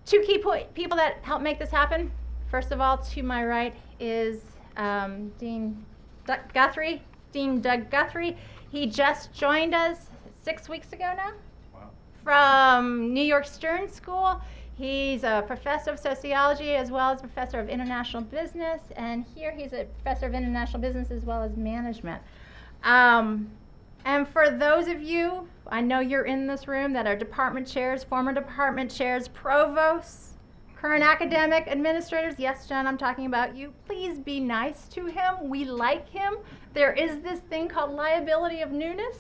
Two key people that helped make this happen. First of all, to my right is Dean Doug Guthrie. He just joined us 6 weeks ago now. Wow. From New York Stern School. He's a professor of sociology as well as professor of international business, and here he's a professor of international business as well as management. And for those of you, I know you're in this room, that are department chairs, former department chairs, provosts, current academic administrators, yes, Jen, I'm talking about you. Please be nice to him. We like him. There is this thing called liability of newness.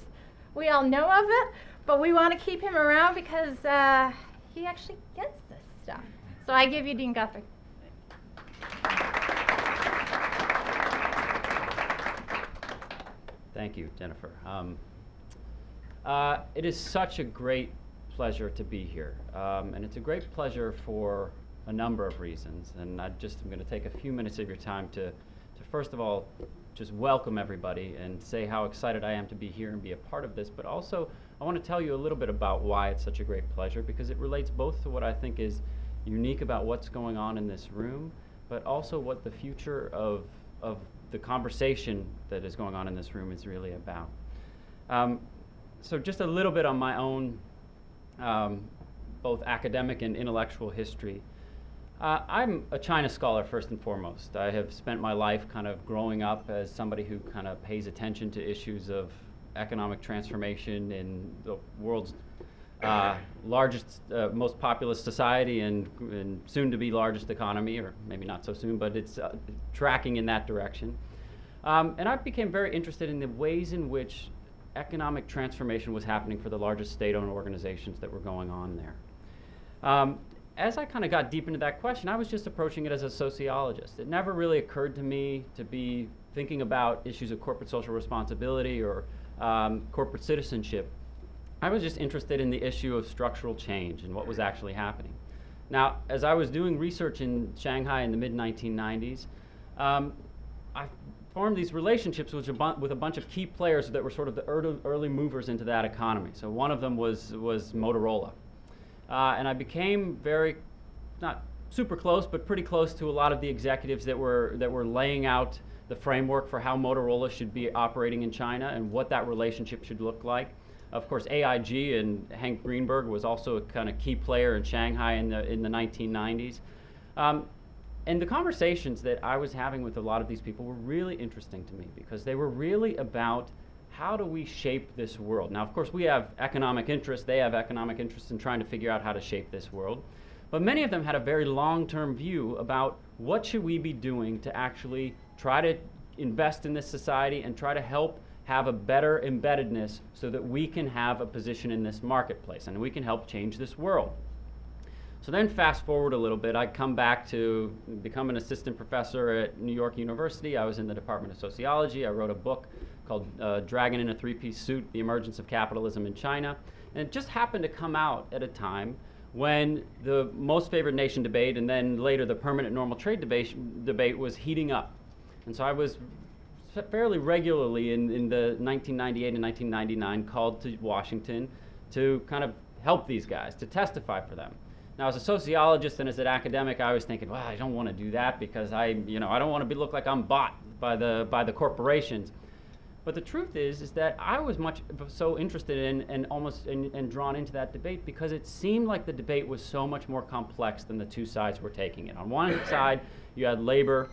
We all know of it, but we want to keep him around because he actually gets this stuff. So I give you Dean Guthrie. Thank you, Jennifer. It is such a great pleasure to be here, and it's a great pleasure for a number of reasons. And I'm going to take a few minutes of your time to first of all just welcome everybody and say how excited I am to be here and be a part of this. But also, I want to tell you a little bit about why it's such a great pleasure, because it relates both to what I think is unique about what's going on in this room, but also what the future of the conversation that is going on in this room is really about. So just a little bit on my own both academic and intellectual history. I'm a China scholar first and foremost. I have spent my life kind of growing up as somebody who kind of pays attention to issues of economic transformation in the world's largest, most populous society and soon to be largest economy, or maybe not so soon, but it's tracking in that direction. And I became very interested in the ways in which economic transformation was happening for the largest state-owned organizations that were going on there. As I kind of got deep into that question, I was just approaching it as a sociologist. It never really occurred to me to be thinking about issues of corporate social responsibility or corporate citizenship. I was just interested in the issue of structural change and what was actually happening. Now, as I was doing research in Shanghai in the mid-1990s, I formed these relationships with a bunch of key players that were sort of the early movers into that economy. So one of them was Motorola. And I became very, not super close, but pretty close to a lot of the executives that were laying out the framework for how Motorola should be operating in China and what that relationship should look like. Of course, AIG and Hank Greenberg was also a kind of key player in Shanghai in the 1990s. And the conversations that I was having with a lot of these people were really interesting to me because they were really about how do we shape this world. Now, of course, we have economic interests. They have economic interests in trying to figure out how to shape this world. But many of them had a very long-term view about what should we be doing to actually try to invest in this society and try to help have a better embeddedness so that we can have a position in this marketplace and we can help change this world. So then fast forward a little bit, I come back to become an assistant professor at New York University. I was in the Department of Sociology. I wrote a book called Dragon in a Three-Piece Suit, The Emergence of Capitalism in China. And it just happened to come out at a time when the most favored nation debate and then later the permanent normal trade debate was heating up. And so I was fairly regularly in the 1998 and 1999 called to Washington to kind of help these guys, to testify for them. Now, as a sociologist and as an academic, I was thinking, well, I don't want to do that because I don't want to look like I'm bought by the corporations. But the truth is that I was so interested in and drawn into that debate because it seemed like the debate was so much more complex than the two sides were taking it. On one side, you had labor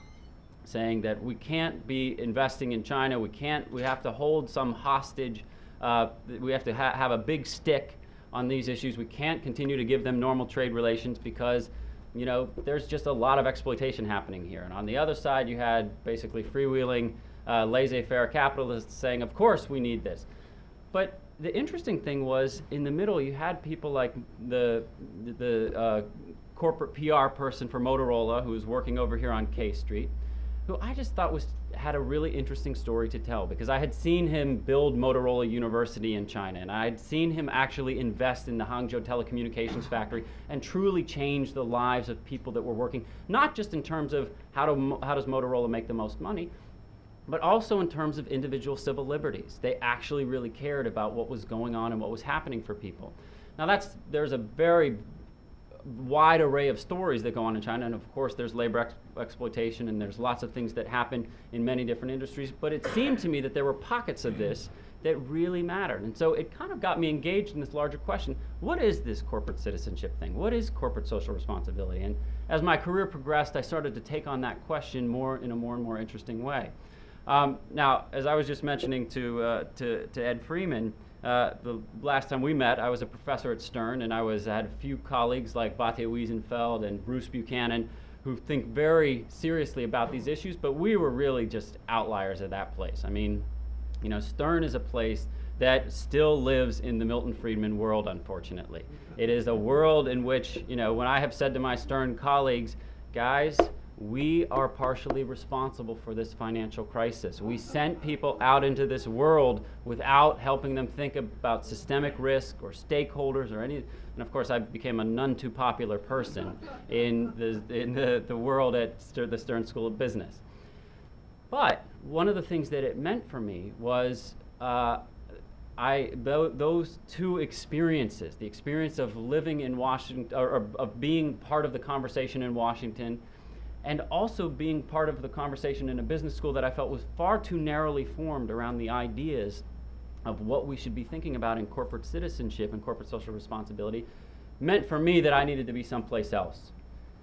saying that we can't be investing in China. We have to hold some hostage. We have to have a big stick on these issues. We can't continue to give them normal trade relations because, there's just a lot of exploitation happening here. And on the other side, you had basically freewheeling, laissez-faire capitalists saying, of course we need this. But the interesting thing was, in the middle, you had people like the corporate PR person for Motorola, who was working over here on K Street, who I just thought had a really interesting story to tell because I had seen him build Motorola University in China, and I had seen him actually invest in the Hangzhou telecommunications factory and truly change the lives of people that were working, not just in terms of how does Motorola make the most money, but also in terms of individual civil liberties. They actually really cared about what was going on and what was happening for people. Now there's a very wide array of stories that go on in China, and of course there's labor exploitation, and there's lots of things that happen in many different industries, but it seemed to me that there were pockets of this that really mattered. And so it kind of got me engaged in this larger question: what is this corporate citizenship thing? What is corporate social responsibility? And as my career progressed, I started to take on that question in a more and more interesting way. Now, as I was just mentioning to Ed Freeman, the last time we met, I was a professor at Stern, and I had a few colleagues like Batya Wiesenfeld and Bruce Buchanan who think very seriously about these issues, but we were really just outliers at that place. I mean, you know, Stern is a place that still lives in the Milton Friedman world, unfortunately. It is a world in which, you know, when I have said to my Stern colleagues, guys, we are partially responsible for this financial crisis. We sent people out into this world without helping them think about systemic risk or stakeholders or any. And of course, I became a none too popular person in the world at the Stern School of Business. But one of the things that it meant for me was those two experiences, the experience of living in Washington, or of being part of the conversation in Washington, and also being part of the conversation in a business school that I felt was far too narrowly formed around the ideas of what we should be thinking about in corporate citizenship and corporate social responsibility, meant for me that I needed to be someplace else.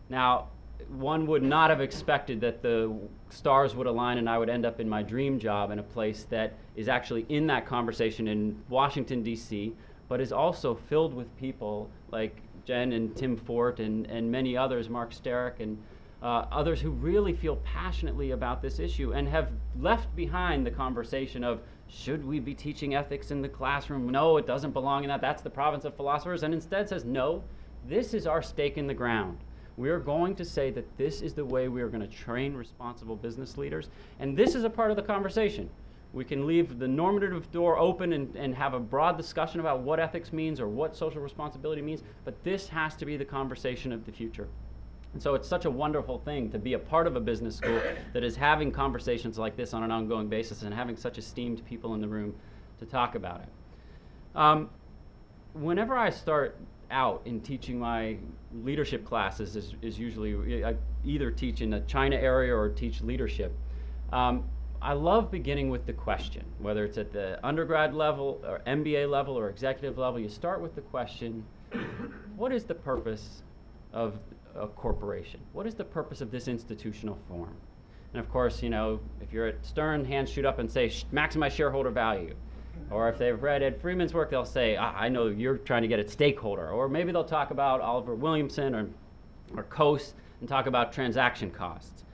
Now, one would not have expected that the stars would align and I would end up in my dream job in a place that is actually in that conversation in Washington, D.C., but is also filled with people like Jen and Tim Fort and many others, Mark Starrick and others who really feel passionately about this issue and have left behind the conversation of, should we be teaching ethics in the classroom? No, it doesn't belong in that. That's the province of philosophers. And instead says, no, this is our stake in the ground. We are going to say that this is the way we are going to train responsible business leaders. And this is a part of the conversation. We can leave the normative door open and have a broad discussion about what ethics means or what social responsibility means, but this has to be the conversation of the future. And so it's such a wonderful thing to be a part of a business school that is having conversations like this on an ongoing basis and having such esteemed people in the room to talk about it. Whenever I start out in teaching my leadership classes, is usually I either teach in the China area or teach leadership. I love beginning with the question, whether it's at the undergrad level or MBA level or executive level. You start with the question, what is the purpose of a corporation? What is the purpose of this institutional form? And of course, you know, if you're at Stern, hands shoot up and say, maximize shareholder value. Or if they've read Ed Freeman's work, they'll say, I know you're trying to get at stakeholder. Or maybe they'll talk about Oliver Williamson or Coase and talk about transaction costs.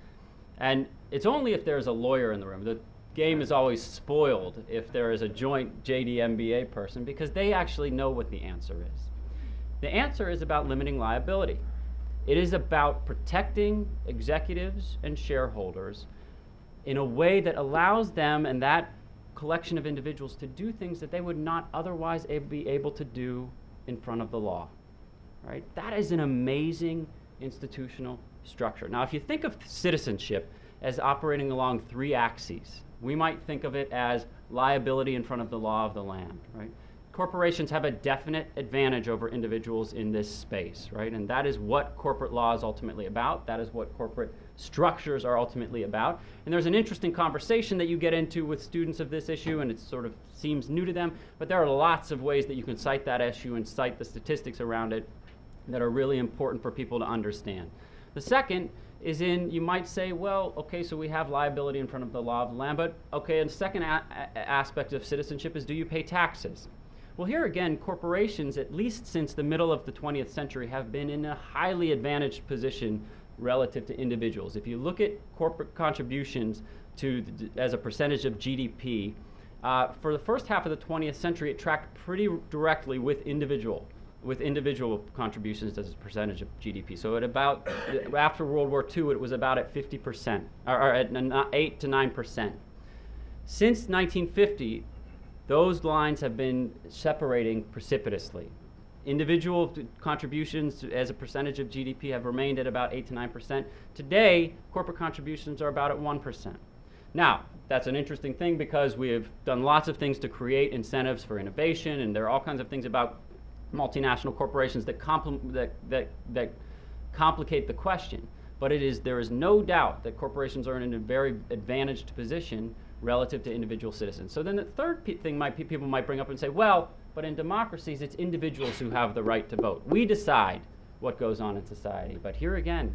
And it's only if there's a lawyer in the room. The game is always spoiled if there is a joint JD MBA person, because they actually know what the answer is. The answer is about limiting liability. It is about protecting executives and shareholders in a way that allows them and that collection of individuals to do things that they would not otherwise be able to do in front of the law. Right? That is an amazing institutional structure. Now, if you think of citizenship as operating along three axes, we might think of it as liability in front of the law of the land. Right? Corporations have a definite advantage over individuals in this space, right? And that is what corporate law is ultimately about. That is what corporate structures are ultimately about. And there's an interesting conversation that you get into with students of this issue, and it sort of seems new to them, but there are lots of ways that you can cite that issue and cite the statistics around it that are really important for people to understand. The second is you might say, well, okay, so we have liability in front of the law of the land, but okay, and the second aspect of citizenship is, do you pay taxes? Well, here again, corporations, at least since the middle of the 20th century, have been in a highly advantaged position relative to individuals. If you look at corporate contributions as a percentage of GDP, for the first half of the 20th century, it tracked pretty directly with individual contributions as a percentage of GDP. So at about, after World War II, it was about at 50%, or at 8 to 9%. Since 1950, those lines have been separating precipitously. Individual contributions as a percentage of GDP have remained at about 8 to 9%. Today, corporate contributions are about at 1%. Now, that's an interesting thing because we have done lots of things to create incentives for innovation, and there are all kinds of things about multinational corporations that complicate the question. But there is no doubt that corporations are in a very advantaged position relative to individual citizens. So then the third thing people might bring up and say, well, but in democracies, it's individuals who have the right to vote. We decide what goes on in society. But here again,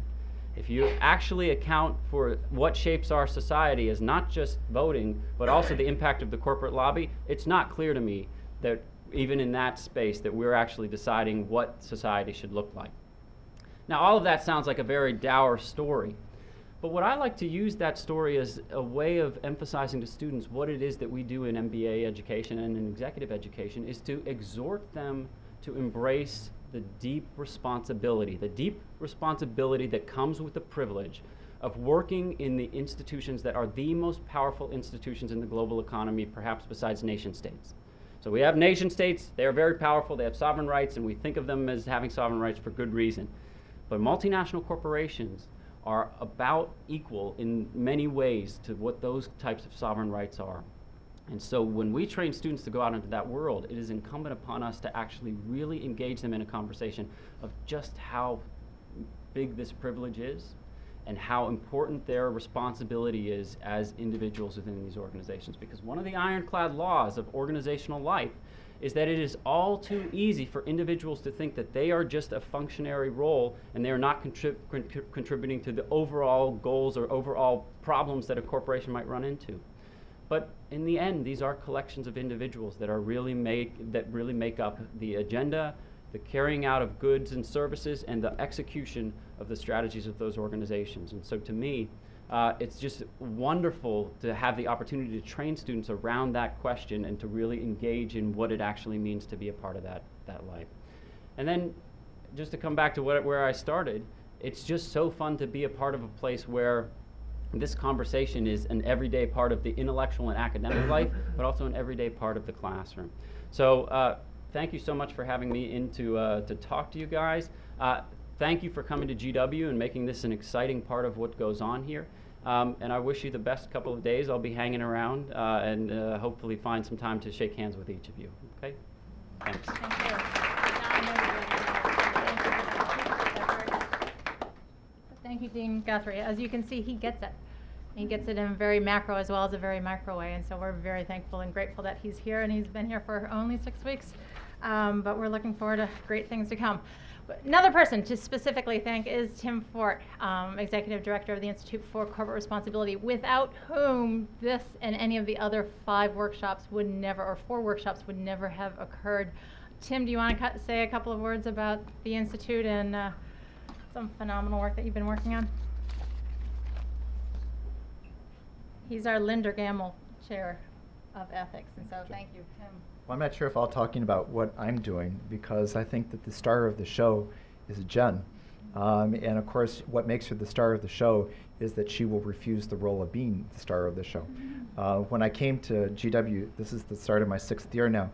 if you actually account for what shapes our society as not just voting, but also the impact of the corporate lobby, it's not clear to me that even in that space that we're actually deciding what society should look like. Now, all of that sounds like a very dour story, but what I like to use that story as a way of emphasizing to students what it is that we do in MBA education and in executive education is to exhort them to embrace the deep responsibility that comes with the privilege of working in the institutions that are the most powerful institutions in the global economy, perhaps besides nation states. So we have nation states, they are very powerful, they have sovereign rights, and we think of them as having sovereign rights for good reason. But multinational corporations are about equal in many ways to what those types of sovereign rights are. And so when we train students to go out into that world, it is incumbent upon us to actually really engage them in a conversation of just how big this privilege is and how important their responsibility is as individuals within these organizations. Because one of the ironclad laws of organizational life is that it is all too easy for individuals to think that they are just a functionary role and they are not contributing to the overall goals or overall problems that a corporation might run into. But in the end, these are collections of individuals that really make up the agenda, the carrying out of goods and services, and the execution of the strategies of those organizations. And so to me, it's just wonderful to have the opportunity to train students around that question and to really engage in what it actually means to be a part of that life. And then just to come back to where I started, it's just so fun to be a part of a place where this conversation is an everyday part of the intellectual and academic life, but also an everyday part of the classroom. So thank you so much for having me in to talk to you guys. Thank you for coming to GW and making this an exciting part of what goes on here. And I wish you the best couple of days. I'll be hanging around and hopefully find some time to shake hands with each of you. Okay? Thanks. Thank you. Thank you, Dean Guthrie. As you can see, he gets it. He gets it in a very macro as well as a very micro way, and so we're very thankful and grateful that he's here, and he's been here for only 6 weeks, but we're looking forward to great things to come. Another person to specifically thank is Tim Fort, Executive Director of the Institute for Corporate Responsibility, without whom this and any of the other 5 workshops would never, or 4 workshops would never have occurred. Tim, do you want to say a couple of words about the Institute and some phenomenal work that you've been working on? He's our Linder Gamble Chair of Ethics, and so thank you, Tim. Well, I'm not sure if I'll talking about what I'm doing, because I think that the star of the show is Jen. And of course, what makes her the star of the show is that she will refuse the role of being the star of the show. When I came to GW, this is the start of my 6th year now,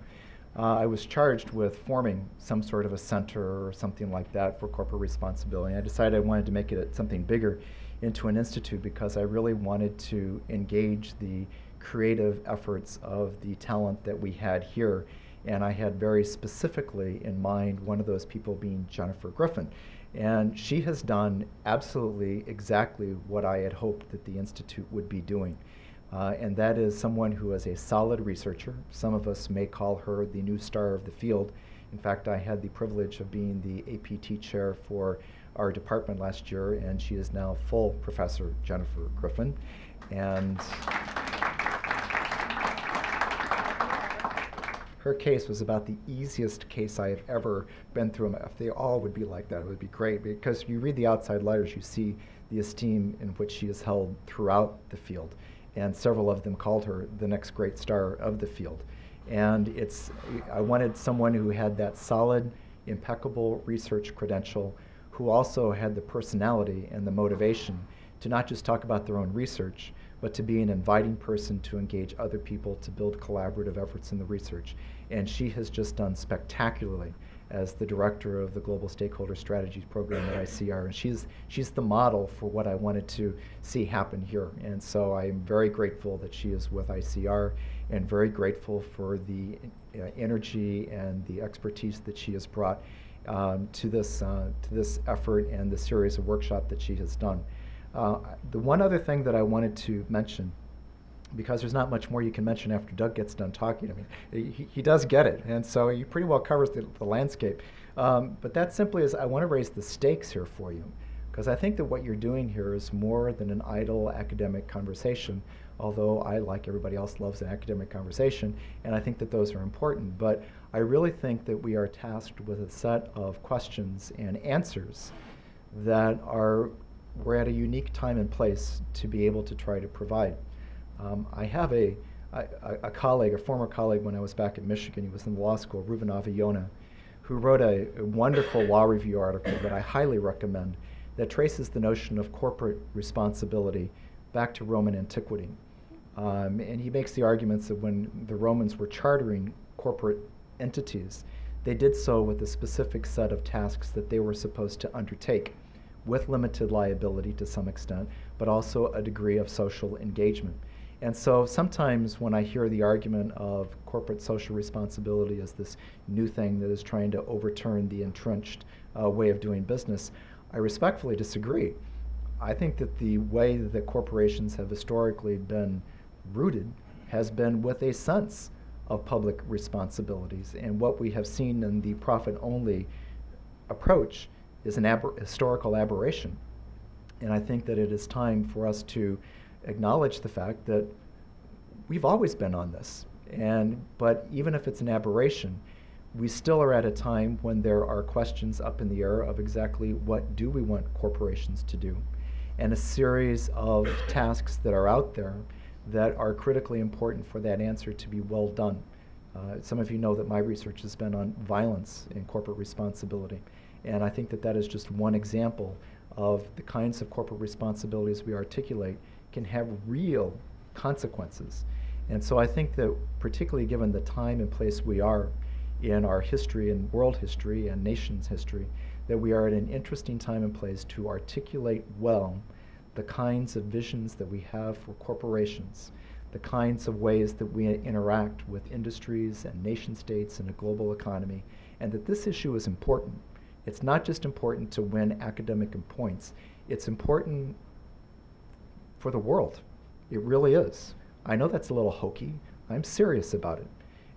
I was charged with forming some sort of a center or something like that for corporate responsibility. I decided I wanted to make it something bigger into an institute because I really wanted to engage the creative efforts of the talent that we had here, and I had very specifically in mind one of those people being Jennifer Griffin. And she has done absolutely exactly what I had hoped that the Institute would be doing. And that is someone who is a solid researcher. Some of us may call her the new star of the field. In fact, I had the privilege of being the APT chair for our department last year, and she is now full Professor Jennifer Griffin. And her case was about the easiest case I have ever been through. If they all would be like that, it would be great, because you read the outside letters, you see the esteem in which she is held throughout the field. And several of them called her the next great star of the field. And I wanted someone who had that solid, impeccable research credential, who also had the personality and the motivation to not just talk about their own research, but to be an inviting person to engage other people to build collaborative efforts in the research. And she has just done spectacularly as the director of the Global Stakeholder Strategies program at ICR. And she's the model for what I wanted to see happen here. And so I am very grateful that she is with ICR and very grateful for the energy and the expertise that she has brought to this effort and the series of workshops that she has done. The one other thing that I wanted to mention, because there's not much more you can mention after Doug gets done talking. I mean, he does get it, and so he pretty well covers the landscape. But that simply is, I want to raise the stakes here for you, because I think that what you're doing here is more than an idle academic conversation, although I, like everybody else, loves an academic conversation, and I think that those are important. But I really think that we are tasked with a set of questions and answers that we're at a unique time and place to be able to try to provide. I have a colleague, a former colleague when I was back at Michigan, he was in the law school, Reuven Aviona, who wrote a wonderful law review article that I highly recommend that traces the notion of corporate responsibility back to Roman antiquity. And he makes the arguments that when the Romans were chartering corporate entities, they did so with a specific set of tasks that they were supposed to undertake, with limited liability to some extent, but also a degree of social engagement. And so sometimes when I hear the argument of corporate social responsibility as this new thing that is trying to overturn the entrenched way of doing business, I respectfully disagree. I think that the way that corporations have historically been rooted has been with a sense of public responsibilities. And what we have seen in the profit-only approach is an historical aberration. And I think that it is time for us to acknowledge the fact that we've always been on this. But even if it's an aberration, we still are at a time when there are questions up in the air of exactly what do we want corporations to do, and a series of tasks that are out there that are critically important for that answer to be well done. Some of you know that my research has been on violence and corporate responsibility, and I think that that is just one example of the kinds of corporate responsibilities we articulate can have real consequences. And so I think that particularly given the time and place we are in our history and world history and nation's history, that we are at an interesting time and place to articulate well the kinds of visions that we have for corporations, the kinds of ways that we interact with industries and nation states and a global economy, and that this issue is important. It's not just important to win academic points, it's important for the world. It really is. I know that's a little hokey. I'm serious about it.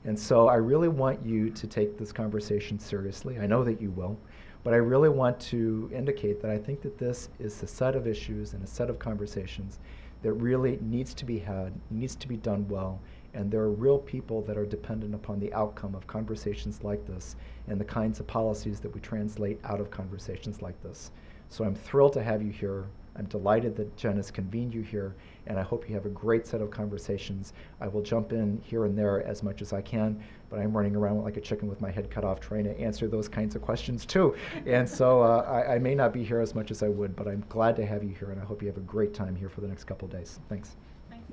And so I really want you to take this conversation seriously. I know that you will. But I really want to indicate that I think that this is a set of issues and a set of conversations that really needs to be had, needs to be done well, and there are real people that are dependent upon the outcome of conversations like this and the kinds of policies that we translate out of conversations like this. So I'm thrilled to have you here. I'm delighted that Jen has convened you here, and I hope you have a great set of conversations. I will jump in here and there as much as I can, but I'm running around like a chicken with my head cut off trying to answer those kinds of questions too. And so I may not be here as much as I would, but I'm glad to have you here, and I hope you have a great time here for the next couple of days. Thanks. Thanks.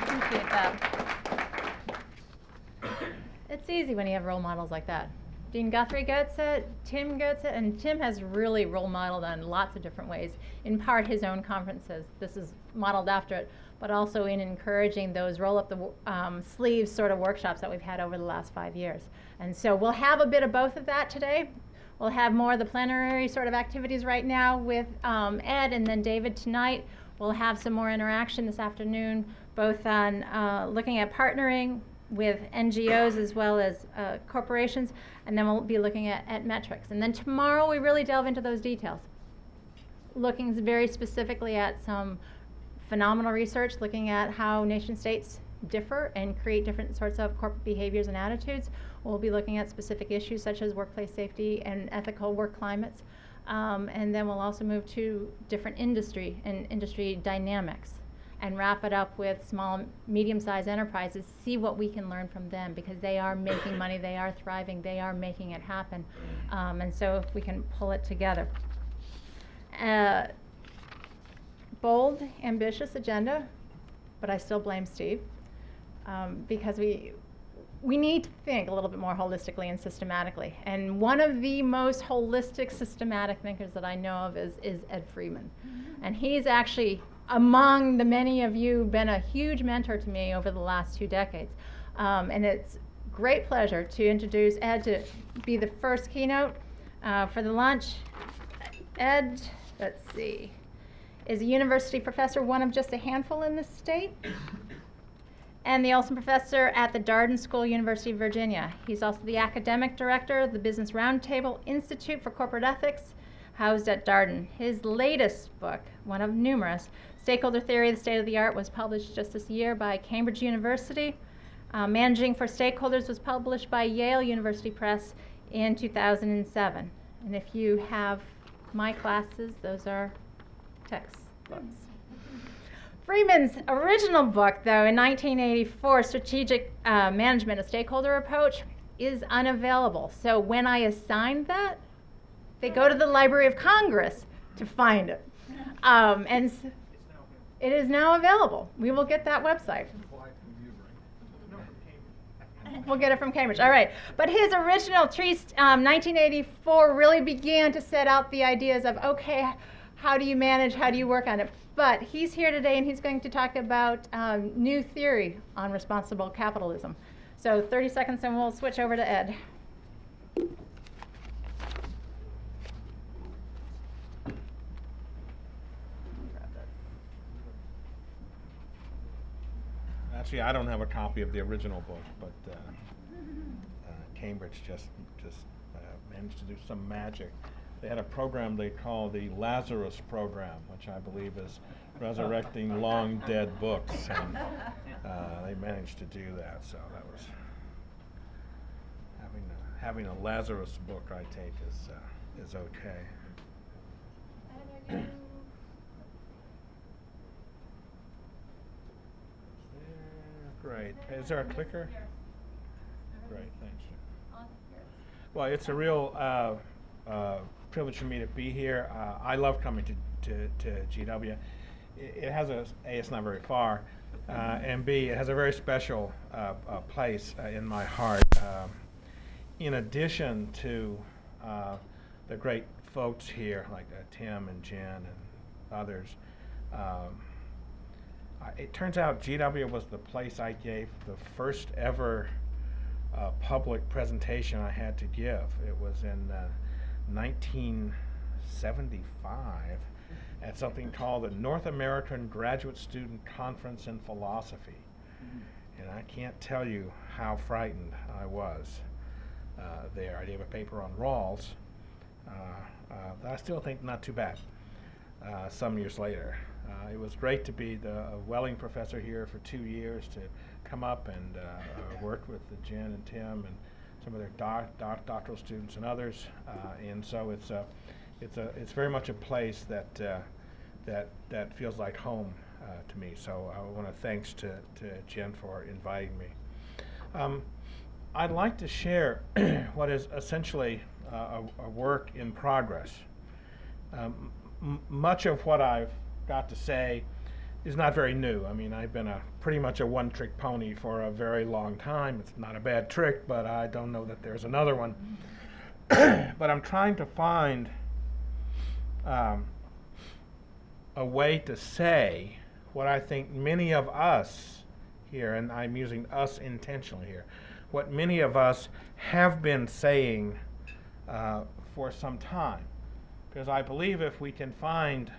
Appreciate that. It's easy when you have role models like that. Dean Guthrie gets it, Tim gets it, and Tim has really role modeled in lots of different ways. In part, his own conferences. This is modeled after it, but also in encouraging those roll up the sleeves sort of workshops that we've had over the last 5 years. And so we'll have a bit of both of that today. We'll have more of the plenary sort of activities right now with Ed and then David tonight. We'll have some more interaction this afternoon, both on looking at partnering with NGOs as well as corporations, and then we'll be looking at metrics. And then tomorrow we really delve into those details, looking very specifically at some phenomenal research, looking at how nation states differ and create different sorts of corporate behaviors and attitudes. We'll be looking at specific issues such as workplace safety and ethical work climates. And then we'll also move to different industry and industry dynamics, and wrap it up with small, medium-sized enterprises, see what we can learn from them, because they are making money, they are thriving, they are making it happen. And so if we can pull it together. Bold, ambitious agenda, but I still blame Steve, because we need to think a little bit more holistically and systematically. And one of the most holistic, systematic thinkers that I know of is Ed Friedman. Mm-hmm. And he's actually among the many of you, been a huge mentor to me over the last 2 decades. And it's great pleasure to introduce Ed to be the first keynote for the lunch. Ed, let's see, is a university professor, one of just a handful in this state, and the Olson Professor at the Darden School, University of Virginia. He's also the academic director of the Business Roundtable Institute for Corporate Ethics, housed at Darden. His latest book, one of numerous, Stakeholder Theory, the State of the Art, was published just this year by Cambridge University. Managing for Stakeholders was published by Yale University Press in 2007. And if you have my classes, those are textbooks. Freeman's original book, though, in 1984, Strategic Management, a Stakeholder Approach, is unavailable. So when I assigned that, they go to the Library of Congress to find it. And it is now available. We will get that website. We'll get it from Cambridge. All right. But his original treatise, 1984, really began to set out the ideas of, okay, how do you manage, how do you work on it? But he's here today, and he's going to talk about new theory on responsible capitalism. So 30 seconds, and we'll switch over to Ed. Actually, I don't have a copy of the original book, but Cambridge just managed to do some magic. They had a program they call the Lazarus Program, which I believe is resurrecting long dead books, and they managed to do that. So that was having a Lazarus book, I take, is okay. Great. Is there a clicker? Great, thanks. Well, it's a real privilege for me to be here. I love coming to GW. It has A, it's not very far, and B, it has a very special place in my heart. In addition to the great folks here, like Tim and Jen and others, it turns out GW was the place I gave the first ever public presentation I had to give. It was in 1975 at something called the North American Graduate Student Conference in Philosophy. And I can't tell you how frightened I was there. I gave a paper on Rawls that I still think not too bad some years later. It was great to be the Welling professor here for 2 years, to come up and work with Jen and Tim and some of their doctoral students and others, and so it's very much a place that feels like home to me. So I want to thanks to Jen for inviting me. I'd like to share what is essentially a work in progress. Much of what I've got to say is not very new. I mean, I've been pretty much a one-trick pony for a very long time. It's not a bad trick, but I don't know that there's another one. But I'm trying to find a way to say what I think many of us here, and I'm using us intentionally here, what many of us have been saying for some time. Because I believe if we can find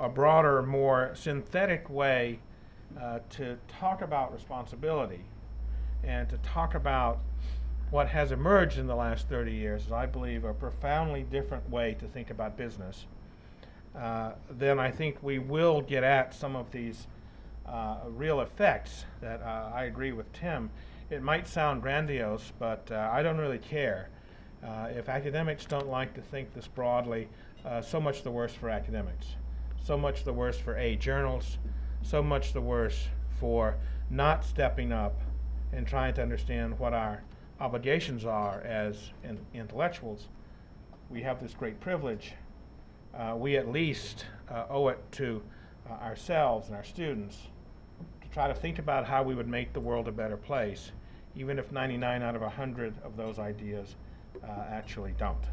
a broader, more synthetic way to talk about responsibility and to talk about what has emerged in the last 30 years, is, I believe, a profoundly different way to think about business, then I think we will get at some of these real effects that I agree with Tim. It might sound grandiose, but I don't really care. If academics don't like to think this broadly, so much the worse for academics. So much the worse for journals, so much the worse for not stepping up and trying to understand what our obligations are as intellectuals. We have this great privilege. We at least owe it to ourselves and our students to try to think about how we would make the world a better place, even if 99 out of 100 of those ideas actually don't.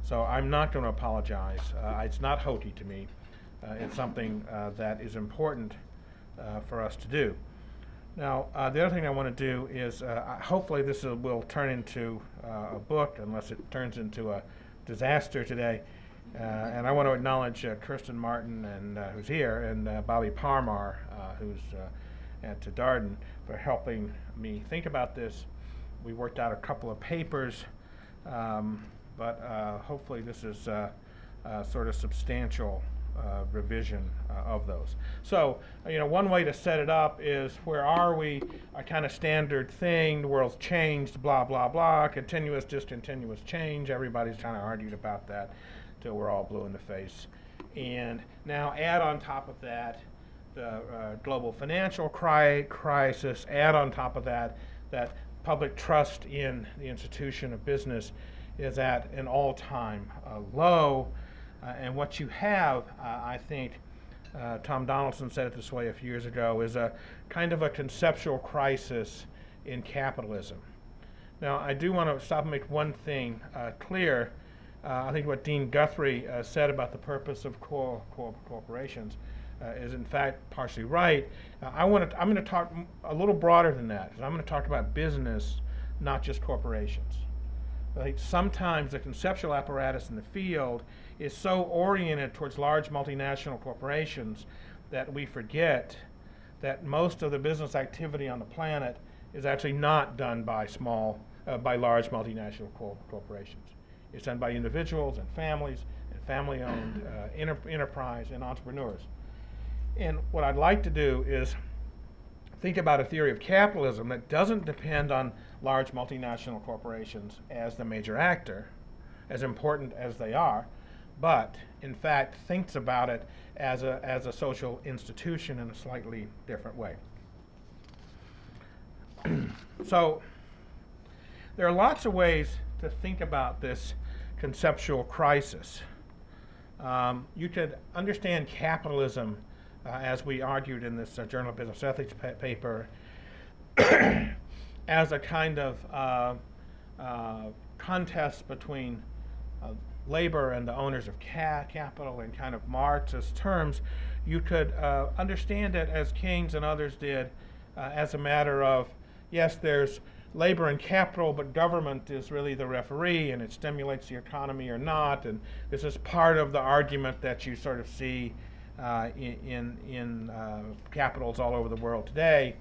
So I'm not going to apologize. It's not hokey to me. it's something that is important for us to do. Now, the other thing I want to do is, hopefully this will turn into a book, unless it turns into a disaster today. And I want to acknowledge Kirsten Martin, who's here, and Bobby Parmar, who's at Darden, for helping me think about this. We worked out a couple of papers, but hopefully this is sort of substantial revision of those. So, one way to set it up is, where are we? A kind of standard thing. The world's changed, blah, blah, blah. Continuous, discontinuous change. Everybody's kind of argued about that till we're all blue in the face. And now add on top of that the global financial crisis. Add on top of that public trust in the institution of business is at an all-time low. And what you have, I think, Tom Donaldson said it this way a few years ago, is a kind of a conceptual crisis in capitalism. Now, I do want to stop and make one thing clear. I think what Dean Guthrie said about the purpose of corporations is in fact partially right. I'm going to talk a little broader than that. I'm going to talk about business, not just corporations. I think sometimes the conceptual apparatus in the field is so oriented towards large multinational corporations that we forget that most of the business activity on the planet is actually not done by by large multinational corporations. It's done by individuals and families and family-owned enterprise and entrepreneurs. And what I'd like to do is think about a theory of capitalism that doesn't depend on large multinational corporations as the major actor, as important as they are, but in fact thinks about it as a social institution in a slightly different way. So there are lots of ways to think about this conceptual crisis. You could understand capitalism, as we argued in this Journal of Business Ethics paper, as a kind of contest between labor and the owners of capital in kind of Marxist terms. You could understand it, as Keynes and others did, as a matter of, yes, there's labor and capital, but government is really the referee, and it stimulates the economy or not. And this is part of the argument that you sort of see in capitals all over the world today.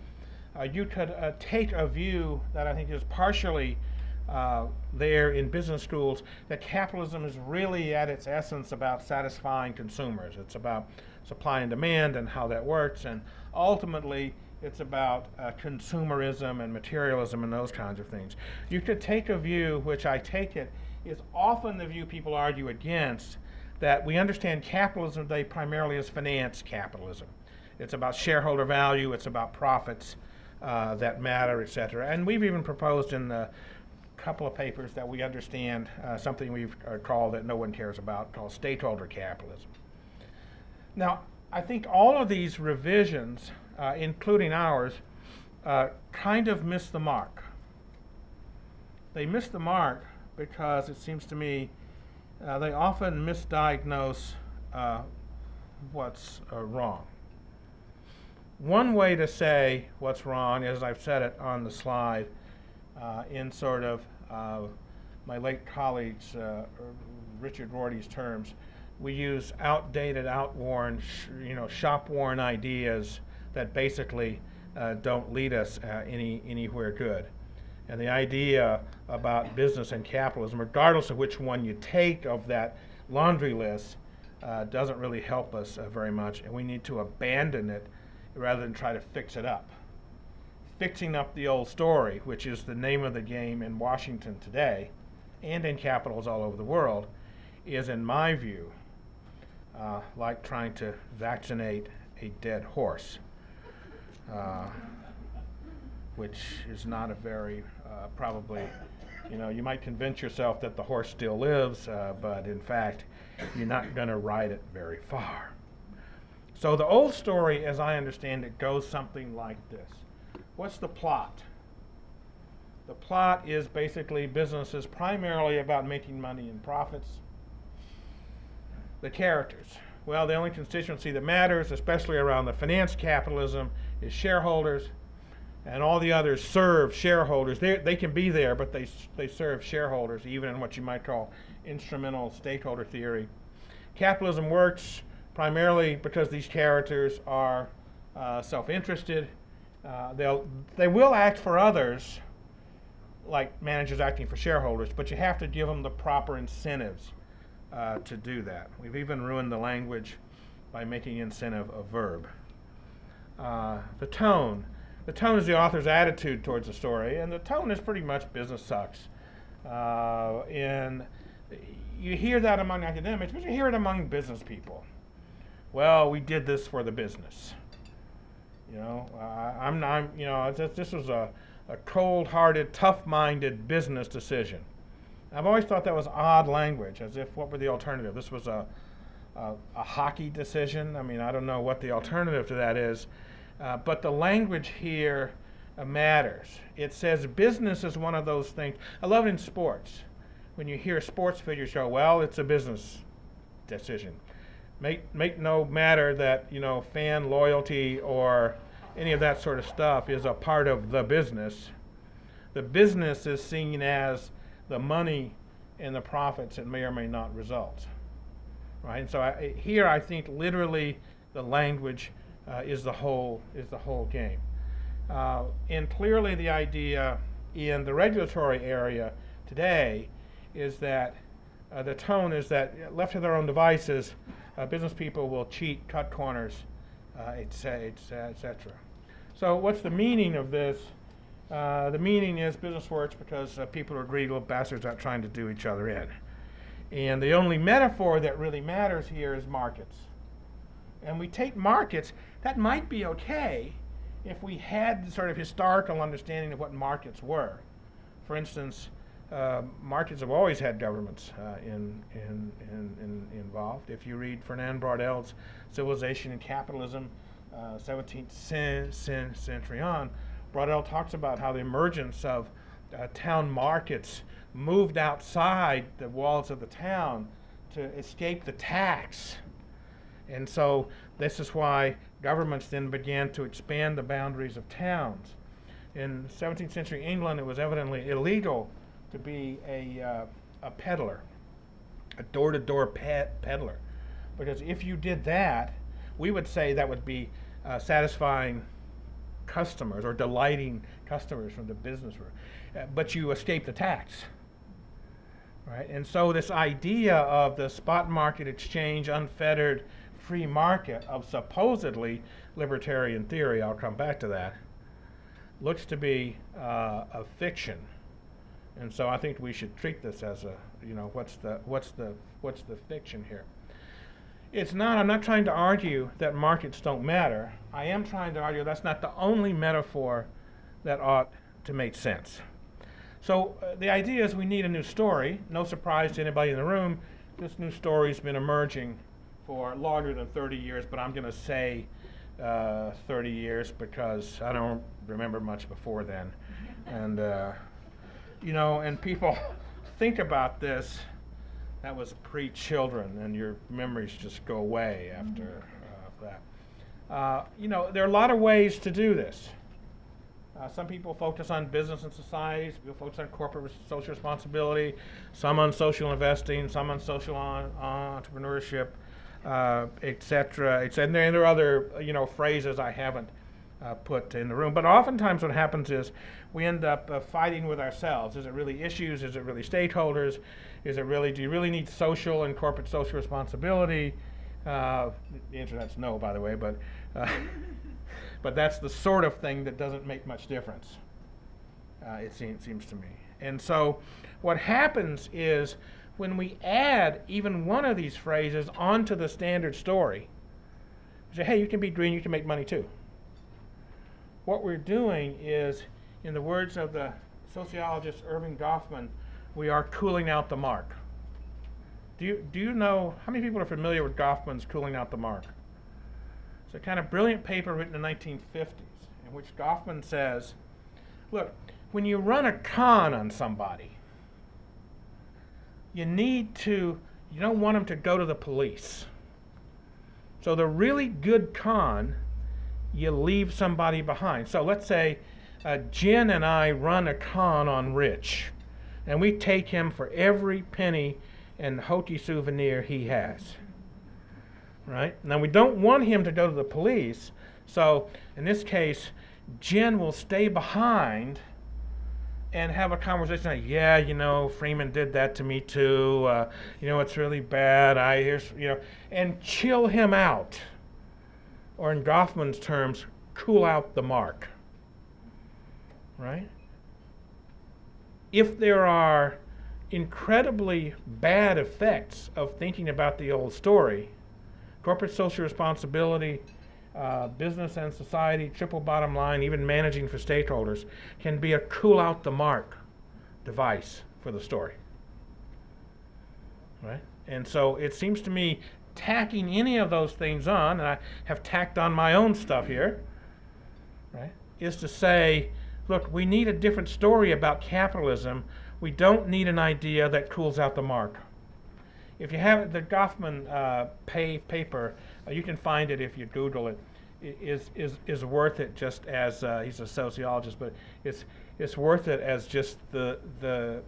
You could take a view that I think is partially there in business schools, that capitalism is really at its essence about satisfying consumers. It's about supply and demand and how that works, and ultimately it's about consumerism and materialism and those kinds of things. You could take a view, which I take it is often the view people argue against, that we understand capitalism today primarily as finance capitalism. It's about shareholder value, it's about profits that matter, etc. And we've even proposed in a couple of papers that we understand something we've called, that no one cares about, called stakeholder capitalism. Now, I think all of these revisions, including ours, kind of miss the mark. They miss the mark because it seems to me they often misdiagnose what's wrong. One way to say what's wrong, as I've said it on the slide, in sort of my late colleague's Richard Rorty's terms, we use outdated, outworn, shop-worn ideas that basically don't lead us anywhere good. And the idea about business and capitalism, regardless of which one you take of that laundry list, doesn't really help us very much, and we need to abandon it rather than try to fix it up. Fixing up the old story, which is the name of the game in Washington today and in capitals all over the world, is, in my view, like trying to vaccinate a dead horse, which is not a very, probably, you might convince yourself that the horse still lives, but in fact, you're not going to ride it very far. So the old story, as I understand it, goes something like this. What's the plot? The plot is basically business is primarily about making money and profits. The characters. Well, the only constituency that matters, especially around the finance capitalism, is shareholders, and all the others serve shareholders. They can be there, but they serve shareholders, even in what you might call instrumental stakeholder theory. Capitalism works primarily because these characters are self-interested. They will act for others, like managers acting for shareholders, but you have to give them the proper incentives to do that. We've even ruined the language by making incentive a verb. The tone. The tone is the author's attitude towards the story, and the tone is pretty much business sucks. And you hear that among academics, but you hear it among business people. Well, we did this for the business. You know, this was a cold-hearted, tough-minded business decision. I've always thought that was odd language, as if what were the alternative? This was a hockey decision. I mean, I don't know what the alternative to that is, but the language here matters. It says business is one of those things. I love it in sports. When you hear sports figures go, well, it's a business decision. Make no matter that, you know, fan loyalty or any of that sort of stuff is a part of the business. The business is seen as the money and the profits that may or may not result, right? And so here I think literally the language is the whole game. And clearly the idea in the regulatory area today is that the tone is that left to their own devices, business people will cheat, cut corners, etc. So what's the meaning of this? The meaning is business works because people are greedy little bastards out trying to do each other in. And the only metaphor that really matters here is markets. And we take markets, that might be okay if we had sort of historical understanding of what markets were. For instance, markets have always had governments involved. If you read Fernand Brauddel's Civilization and Capitalism, 17th century on, Braudel talks about how the emergence of town markets moved outside the walls of the town to escape the tax. And so this is why governments then began to expand the boundaries of towns. In 17th century England, it was evidently illegal to be a peddler, a door-to-door peddler. Because if you did that, we would say that would be satisfying customers or delighting customers from the business world. But you escape the tax. Right? And so this idea of the spot market exchange, unfettered free market of supposedly libertarian theory, I'll come back to that, looks to be a fiction. And so I think we should treat this as a, you know, what's the fiction here? It's not, I'm not trying to argue that markets don't matter. I am trying to argue that's not the only metaphor that ought to make sense. So the idea is we need a new story. No surprise to anybody in the room, this new story's been emerging for longer than 30 years, but I'm going to say 30 years because I don't remember much before then. And, you know, and people think about this, that was pre-children, and your memories just go away after that. You know, there are a lot of ways to do this. Some people focus on business and society, some people focus on corporate social responsibility, some on social investing, some on social entrepreneurship, etc. And there are other, you know, phrases I haven't put in the room. But oftentimes what happens is we end up fighting with ourselves. Is it really issues? Is it really stakeholders? Is it really, do you really need social and corporate social responsibility? The answer to that's no, by the way, but that's the sort of thing that doesn't make much difference, it seems to me. And so what happens is when we add even one of these phrases onto the standard story, we say, hey, you can be green, you can make money too. What we're doing is, in the words of the sociologist Irving Goffman, we are cooling out the mark. Do you know, how many people are familiar with Goffman's Cooling Out the Mark? It's a kind of brilliant paper written in the 1950s in which Goffman says, look, when you run a con on somebody, you don't want them to go to the police. So the really good con, you leave somebody behind. So let's say Jen and I run a con on Rich, and we take him for every penny and hokey souvenir he has. Right? Now we don't want him to go to the police, so in this case, Jen will stay behind and have a conversation like, yeah, you know, Freeman did that to me too. You know, it's really bad. And chill him out. Or in Goffman's terms, cool out the mark. Right? If there are incredibly bad effects of thinking about the old story, corporate social responsibility, business and society, triple bottom line, even managing for stakeholders, can be a cool out the mark device for the story. Right? And so it seems to me tacking any of those things on, and I have tacked on my own stuff here, right, is to say, look, we need a different story about capitalism. We don't need an idea that cools out the mark. If you have the Goffman paper, you can find it if you Google it. Is worth it just as he's a sociologist, but it's worth it as just the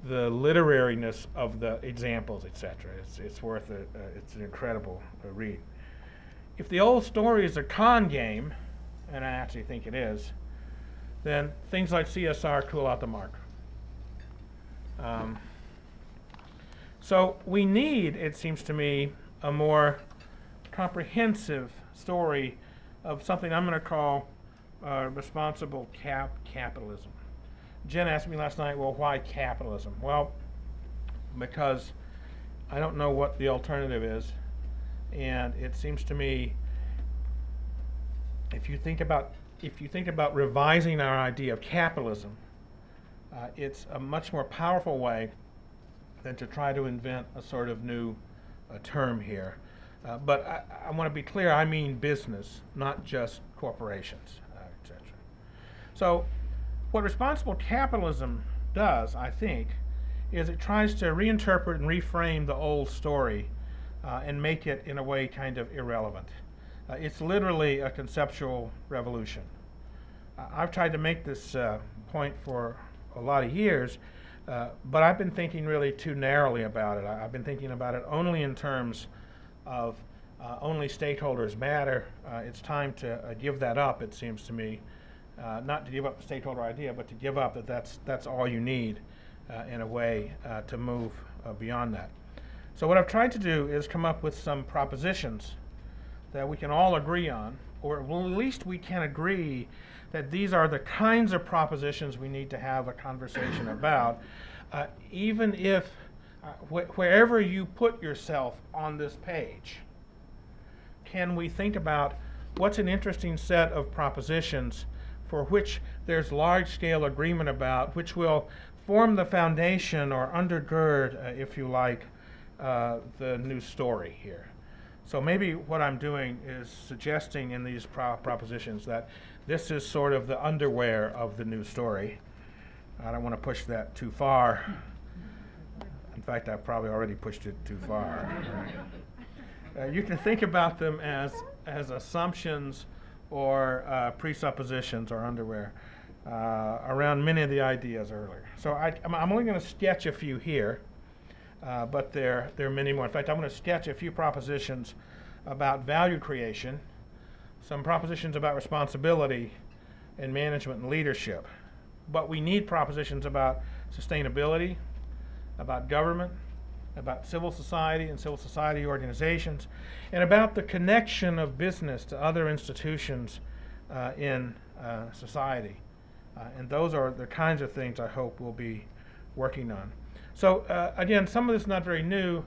literariness of the examples, etc. It's worth it. It's an incredible read. If the old story is a con game, and I actually think it is, then things like CSR cool out the mark. So we need, it seems to me, a more comprehensive story of something I'm going to call responsible capitalism. Jen asked me last night, well, why capitalism? Well, because I don't know what the alternative is, and it seems to me, if you think about revising our idea of capitalism, it's a much more powerful way than to try to invent a sort of new term here. But I want to be clear, I mean business, not just corporations, etc. So what responsible capitalism does, I think, is it tries to reinterpret and reframe the old story and make it, in a way, kind of irrelevant. It's literally a conceptual revolution. I've tried to make this point for a lot of years, but I've been thinking really too narrowly about it. I've been thinking about it only in terms of only stakeholders matter. It's time to give that up, it seems to me. Not to give up the stakeholder idea, but to give up that's all you need in a way to move beyond that. So what I've tried to do is come up with some propositions that we can all agree on, or at least we can agree that these are the kinds of propositions we need to have a conversation about, even if wherever you put yourself on this page. Can we think about what's an interesting set of propositions for which there's large-scale agreement about, which will form the foundation or undergird, if you like, the new story here. So maybe what I'm doing is suggesting in these propositions that this is sort of the underwear of the new story. I don't want to push that too far. In fact, I've probably already pushed it too far. You can think about them as assumptions or presuppositions or underwear around many of the ideas earlier. So I'm only going to sketch a few here, but there are many more. In fact, I'm going to sketch a few propositions about value creation, some propositions about responsibility and management and leadership. But we need propositions about sustainability, about government, about civil society and civil society organizations, and about the connection of business to other institutions in society. And those are the kinds of things I hope we'll be working on. So again, some of this is not very new.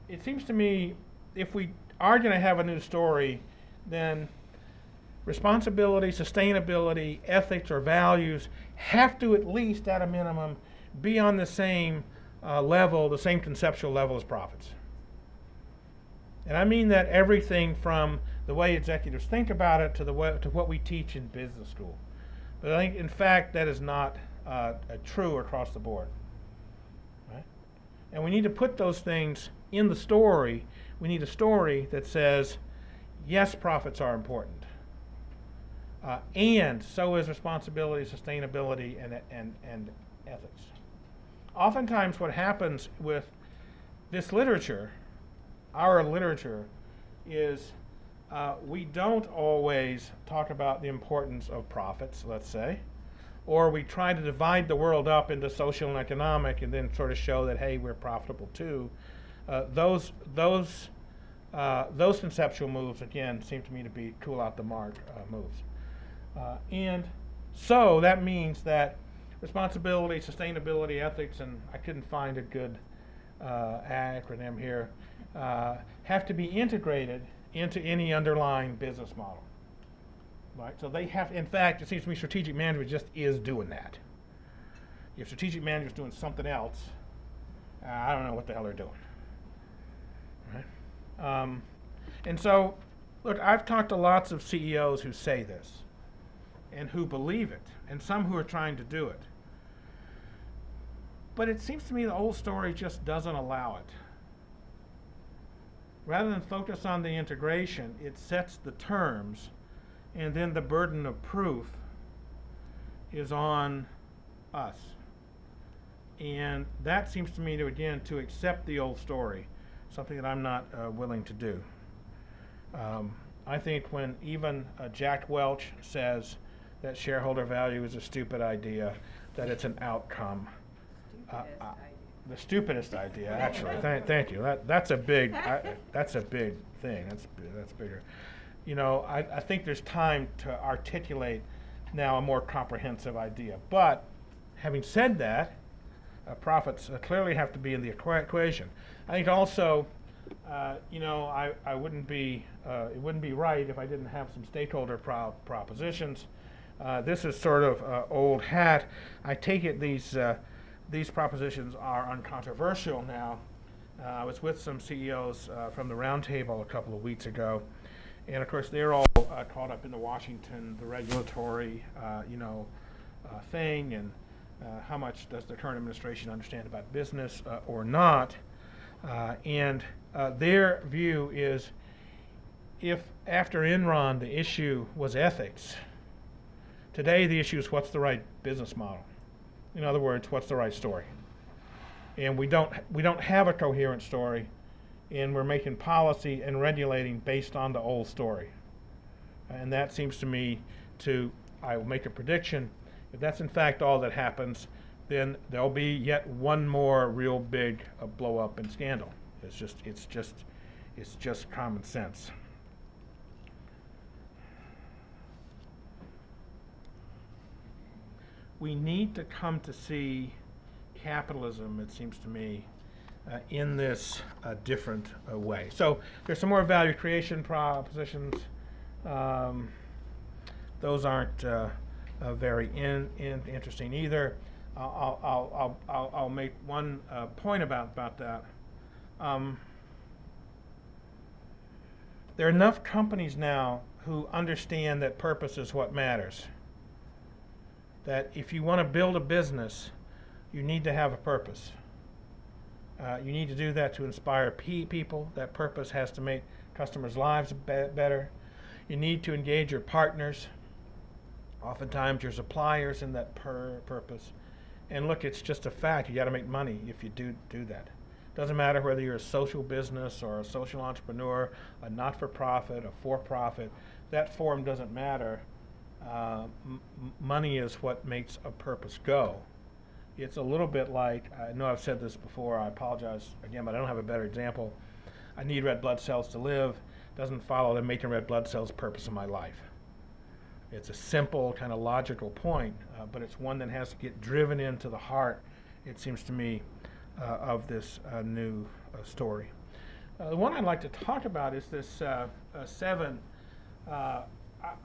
It seems to me if we are going to have a new story, then responsibility, sustainability, ethics, or values have to at least, at a minimum, be on the same level, the same conceptual level as profits. And I mean that everything from the way executives think about it to what we teach in business school. But I think, in fact, that is not true across the board. Right? And we need to put those things in the story We need a story that says, yes, profits are important. And so is responsibility, sustainability, and ethics. Oftentimes what happens with this literature, our literature, is we don't always talk about the importance of profits, let's say, or we try to divide the world up into social and economic and then sort of show that, hey, we're profitable too. Those conceptual moves, again, seem to me to be tool out the mark moves. And so that means that responsibility, sustainability, ethics, and I couldn't find a good acronym here, have to be integrated into any underlying business model. Right? So they have, in fact, it seems to me strategic management just is doing that. If strategic management's doing something else, I don't know what the hell they're doing. Right? And so, look, I've talked to lots of CEOs who say this and who believe it, and some who are trying to do it. But it seems to me the old story just doesn't allow it. Rather than focus on the integration, it sets the terms, and then the burden of proof is on us. And that seems to me to, again, to accept the old story, something that I'm not willing to do. I think when even Jack Welch says that shareholder value is a stupid idea, that it's an outcome. The stupidest idea, actually. Thank you. That's a big thing. That's bigger. You know, I think there's time to articulate now a more comprehensive idea. But having said that, profits clearly have to be in the equation. I think also, you know, I wouldn't be it wouldn't be right if I didn't have some stakeholder propositions. This is sort of old hat. I take it these propositions are uncontroversial now. I was with some CEOs from the roundtable a couple of weeks ago, and of course they're all caught up in the Washington, the regulatory, you know, thing, and how much does the current administration understand about business or not? And their view is, if after Enron the issue was ethics, today the issue is what's the right business model. In other words, what's the right story? And we don't have a coherent story, and we're making policy and regulating based on the old story. And that seems to me to, I will make a prediction, if that's in fact all that happens, then there'll be yet one more real big blow up and scandal. It's just common sense. We need to come to see capitalism, it seems to me, in this different way. So there's some more value creation propositions. Those aren't very interesting either. I'll make one point about that. There are enough companies now who understand that purpose is what matters. That if you want to build a business, you need to have a purpose. You need to do that to inspire people. That purpose has to make customers' lives better. You need to engage your partners, oftentimes your suppliers, in that purpose. And look, it's just a fact. You got to make money if you do that. Doesn't matter whether you're a social business or a social entrepreneur, a not-for-profit, a for-profit. That form doesn't matter. Money is what makes a purpose go. It's a little bit like, I know I've said this before, I apologize again, but I don't have a better example. I need red blood cells to live. Doesn't follow that making red blood cells the purpose of my life. It's a simple, kind of logical point, but it's one that has to get driven into the heart, it seems to me, of this new story. The one I'd like to talk about is this 7.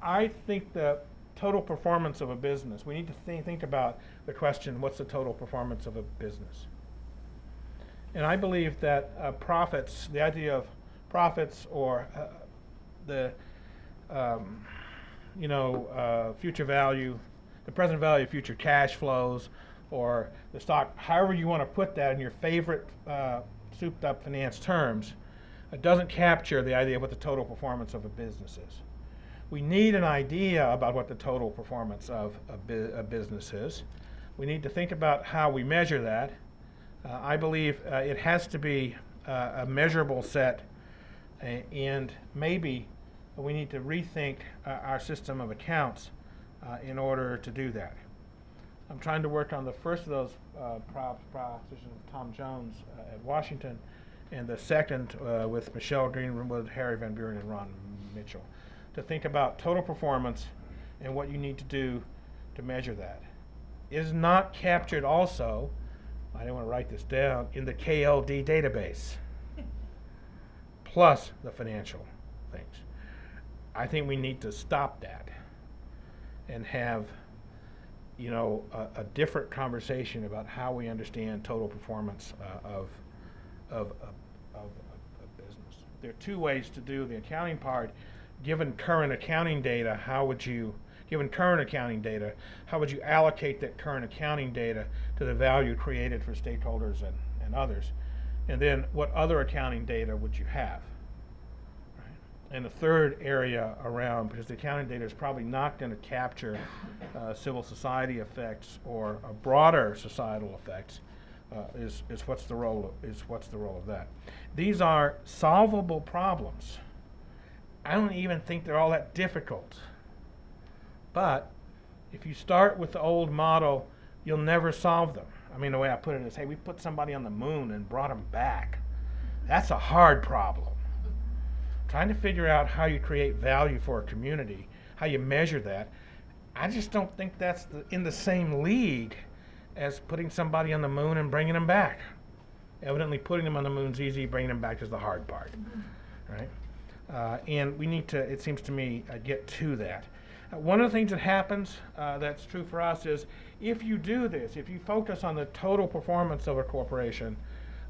I think the total performance of a business, we need to think about the question, what's the total performance of a business? And I believe that profits, the idea of profits or the future value, the present value of future cash flows, or the stock, however you want to put that in your favorite souped up finance terms, It doesn't capture the idea of what the total performance of a business is. We need an idea about what the total performance of a business is. We need to think about how we measure that. I believe it has to be a measurable set, and maybe we need to rethink our system of accounts in order to do that. I'm trying to work on the first of those propositions with Tom Jones at Washington, and the second with Michelle Greenwood, Harry Van Buren, and Ron Mitchell, to think about total performance and what you need to do to measure that. It is not captured also, I didn't want to write this down, in the KLD database, plus the financial things. I think we need to stop that and have, you know, a different conversation about how we understand total performance of a business. There are two ways to do the accounting part. Given current accounting data, how would you allocate that current accounting data to the value created for stakeholders and others? And then what other accounting data would you have? And the third area around, because the accounting data is probably not going to capture civil society effects or broader societal effects, is what's the role of that? These are solvable problems. I don't even think they're all that difficult. But if you start with the old model, you'll never solve them. I mean, the way I put it is, hey, we put somebody on the moon and brought them back. That's a hard problem. Trying to figure out how you create value for a community, how you measure that, I just don't think that's in the same league as putting somebody on the moon and bringing them back. Evidently, putting them on the moon's easy, bringing them back is the hard part, right? And we need to, it seems to me, get to that. One of the things that happens that's true for us is if you do this, if you focus on the total performance of a corporation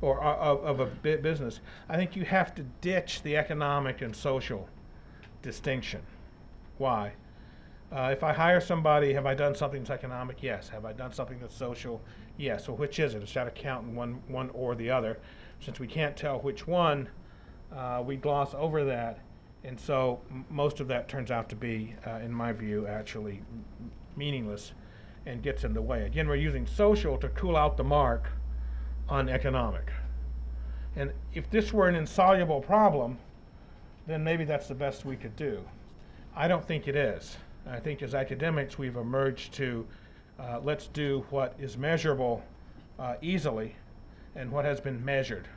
or of a business, I think you have to ditch the economic and social distinction. Why? If I hire somebody, have I done something that's economic? Yes. Have I done something that's social? Yes. Well, which is it? It's got to count in one or the other. Since we can't tell which one, we gloss over that, and so most of that turns out to be, in my view, actually meaningless and gets in the way. Again, we're using social to cool out the mark on economic. And if this were an insoluble problem, then maybe that's the best we could do. I don't think it is. I think as academics we've emerged to let's do what is measurable easily and what has been measured,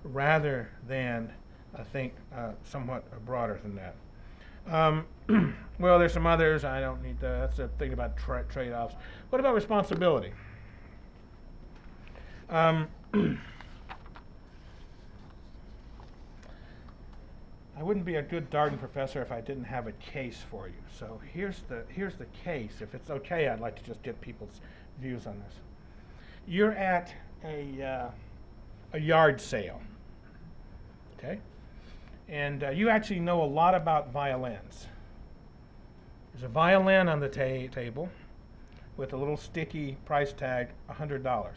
rather than, I think, somewhat broader than that. Well, there's some others. I don't need to. That's the thing about trade-offs. What about responsibility? I wouldn't be a good Darden professor if I didn't have a case for you. So here's the case. If it's okay, I'd like to just get people's views on this. You're at a yard sale, okay? And you actually know a lot about violins. There's a violin on the table with a little sticky price tag, $100.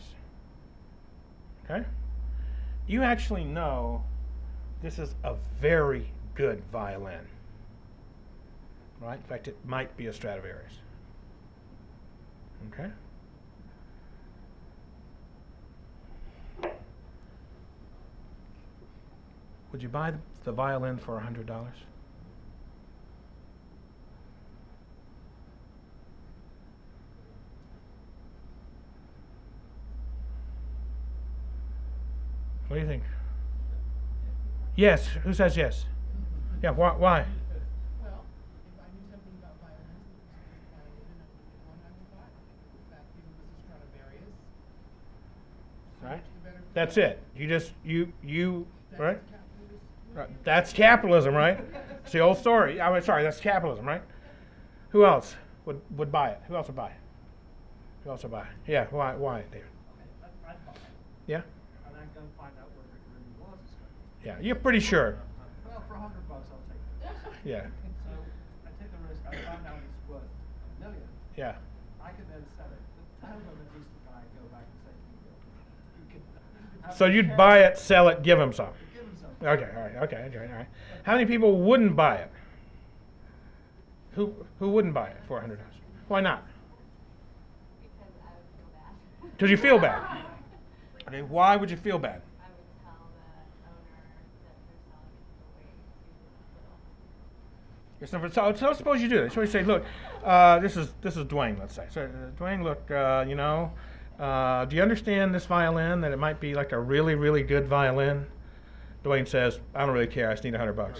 Okay? You actually know this is a very good violin, right? In fact, it might be a Stradivarius. Okay? Would you buy the violin for $100? What do you think? Yes. Who says yes? Yeah. Why? Well, if I knew something about violins, I would buy it. In fact, even if it's a Stradivarius, Right. the better. That's it. You just you That's right? capitalism. Right. That's capitalism, right? It's the old story. I'm sorry. That's capitalism, right? Who else would buy it? Who else would buy it? Who else would buy it? Yeah. Why, David? I'd buy it. Yeah. And I'm going to find out whether it really was a Stradivarius. Yeah. You're pretty sure. Well, for $100 I'll take it. Yeah. So I take the risk. I find out it's worth $1 million. Yeah. I could then sell it. But how will at least the guy go back and say, you can have So a you'd share buy of it, sell it, give him some. Give him some. Okay, all right, okay, all right. How many people wouldn't buy it? Who wouldn't buy it for $100? Why not? Because I would feel bad. Because you feel bad. Okay, why would you feel bad? I would tell the owner that they're selling it for way too little. So suppose you do this. So you say, look, this is Dwayne, let's say. So Dwayne, look, do you understand this violin, that it might be like a really, really good violin? Dwayne says, I don't really care, I just need $100.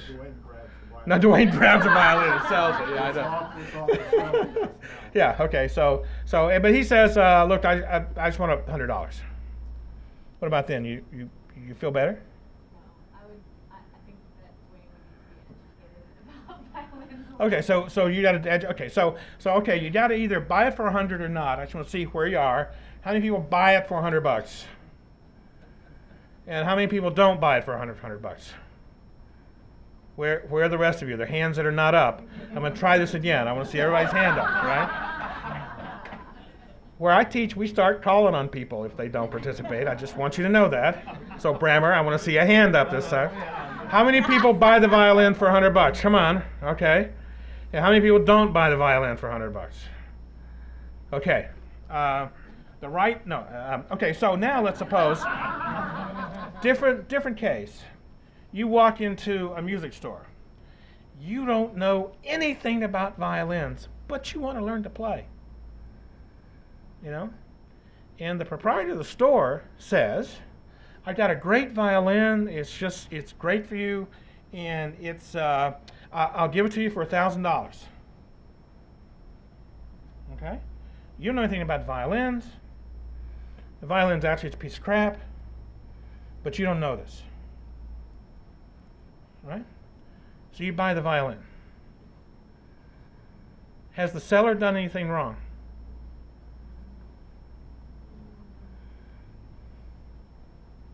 Now Dwayne grabs the violin and sells it. Yeah, I know. Yeah, okay, but he says, look, I just want $100. What about then? You feel better? No, I think that Dwayne would need to be educated about violins. Okay, so you got to okay, you got to either buy it for $100 or not. I just want to see where you are. How many people buy it for $100? And how many people don't buy it for $100? Where are the rest of you? The hands that are not up. I'm going to try this again. I want to see everybody's hand up, right? Where I teach, we start calling on people if they don't participate. I just want you to know that. So Brammer, I want to see a hand up this time. How many people buy the violin for $100? Come on, okay. And how many people don't buy the violin for $100? Okay. Okay, so now let's suppose, different case. You walk into a music store. You don't know anything about violins, but you want to learn to play. You know? And the proprietor of the store says, I got a great violin, it's great for you, and I'll give it to you for $1,000. Okay? You don't know anything about violins. The violin's actually a piece of crap, but you don't know this. Right? So you buy the violin. Has the seller done anything wrong?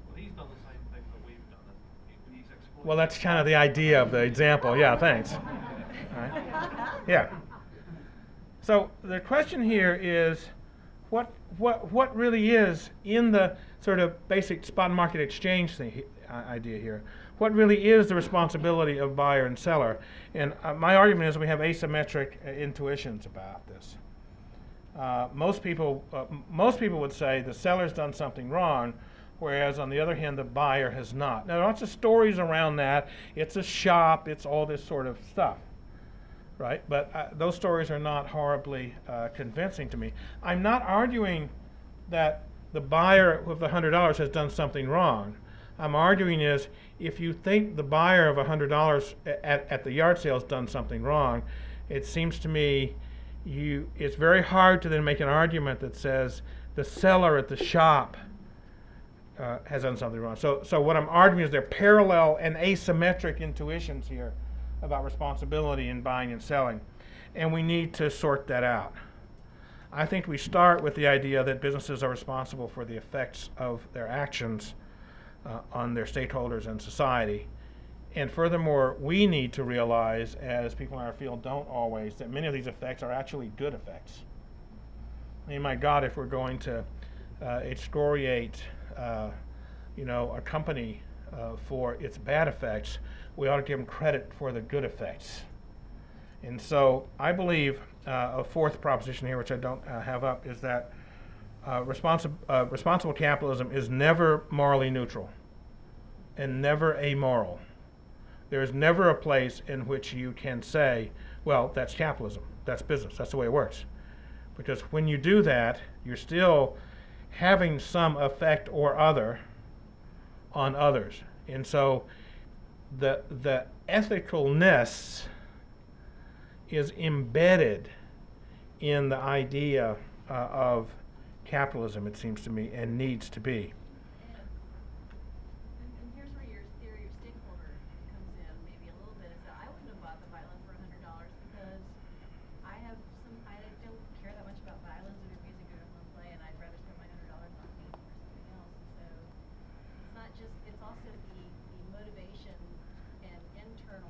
Well, he's done the same thing that we've done. He's exploited. Well, that's kind of the idea of the example. Yeah, thanks. All right. Yeah. So the question here is, what really is in the sort of basic spot market exchange idea here? What really is the responsibility of buyer and seller? And my argument is we have asymmetric intuitions about this. Most people would say the seller's done something wrong, whereas on the other hand, the buyer has not. Now, there are lots of stories around that. It's a shop. It's all this sort of stuff, right? But those stories are not horribly convincing to me. I'm not arguing that the buyer with the $100 has done something wrong. I'm arguing is if you think the buyer of $100 at the yard sale has done something wrong, it seems to me it's very hard to then make an argument that says the seller at the shop has done something wrong. So what I'm arguing is there are parallel and asymmetric intuitions here about responsibility in buying and selling, and we need to sort that out. I think we start with the idea that businesses are responsible for the effects of their actions on their stakeholders and society. And furthermore, we need to realize, as people in our field don't always, that many of these effects are actually good effects. I mean, my God, if we're going to excoriate a company for its bad effects, we ought to give them credit for the good effects. And so I believe a fourth proposition here, which I don't have up, is that responsible capitalism is never morally neutral and never amoral. There is never a place in which you can say, well, that's capitalism, that's business, that's the way it works. Because when you do that, you're still having some effect or other on others. And so the ethicalness is embedded in the idea of capitalism, it seems to me, and needs to be. And here's where your theory of stakeholder comes in, maybe a little bit, is that I wouldn't have bought the violin for $100 because I don't care that much about violins or music I don't want to play, and I'd rather spend my $100 on painting or something else. And so it's not just, it's also the motivation and internal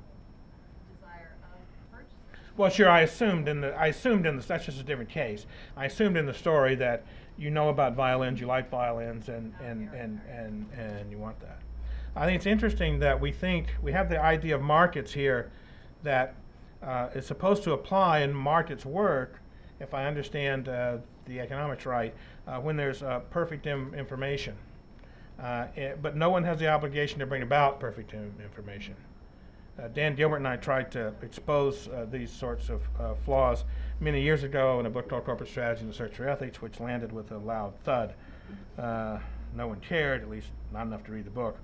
desire of purchasing. Well, sure. I assumed in the that's just a different case. I assumed in the story that you know about violins, you like violins, and you want that. I think it's interesting that we have the idea of markets here that is supposed to apply and markets work, if I understand the economics right, when there's perfect information. But no one has the obligation to bring about perfect information. Dan Gilbert and I tried to expose these sorts of flaws many years ago in a book called Corporate Strategy and the Search for Ethics, which landed with a loud thud. No one cared, at least not enough to read the book.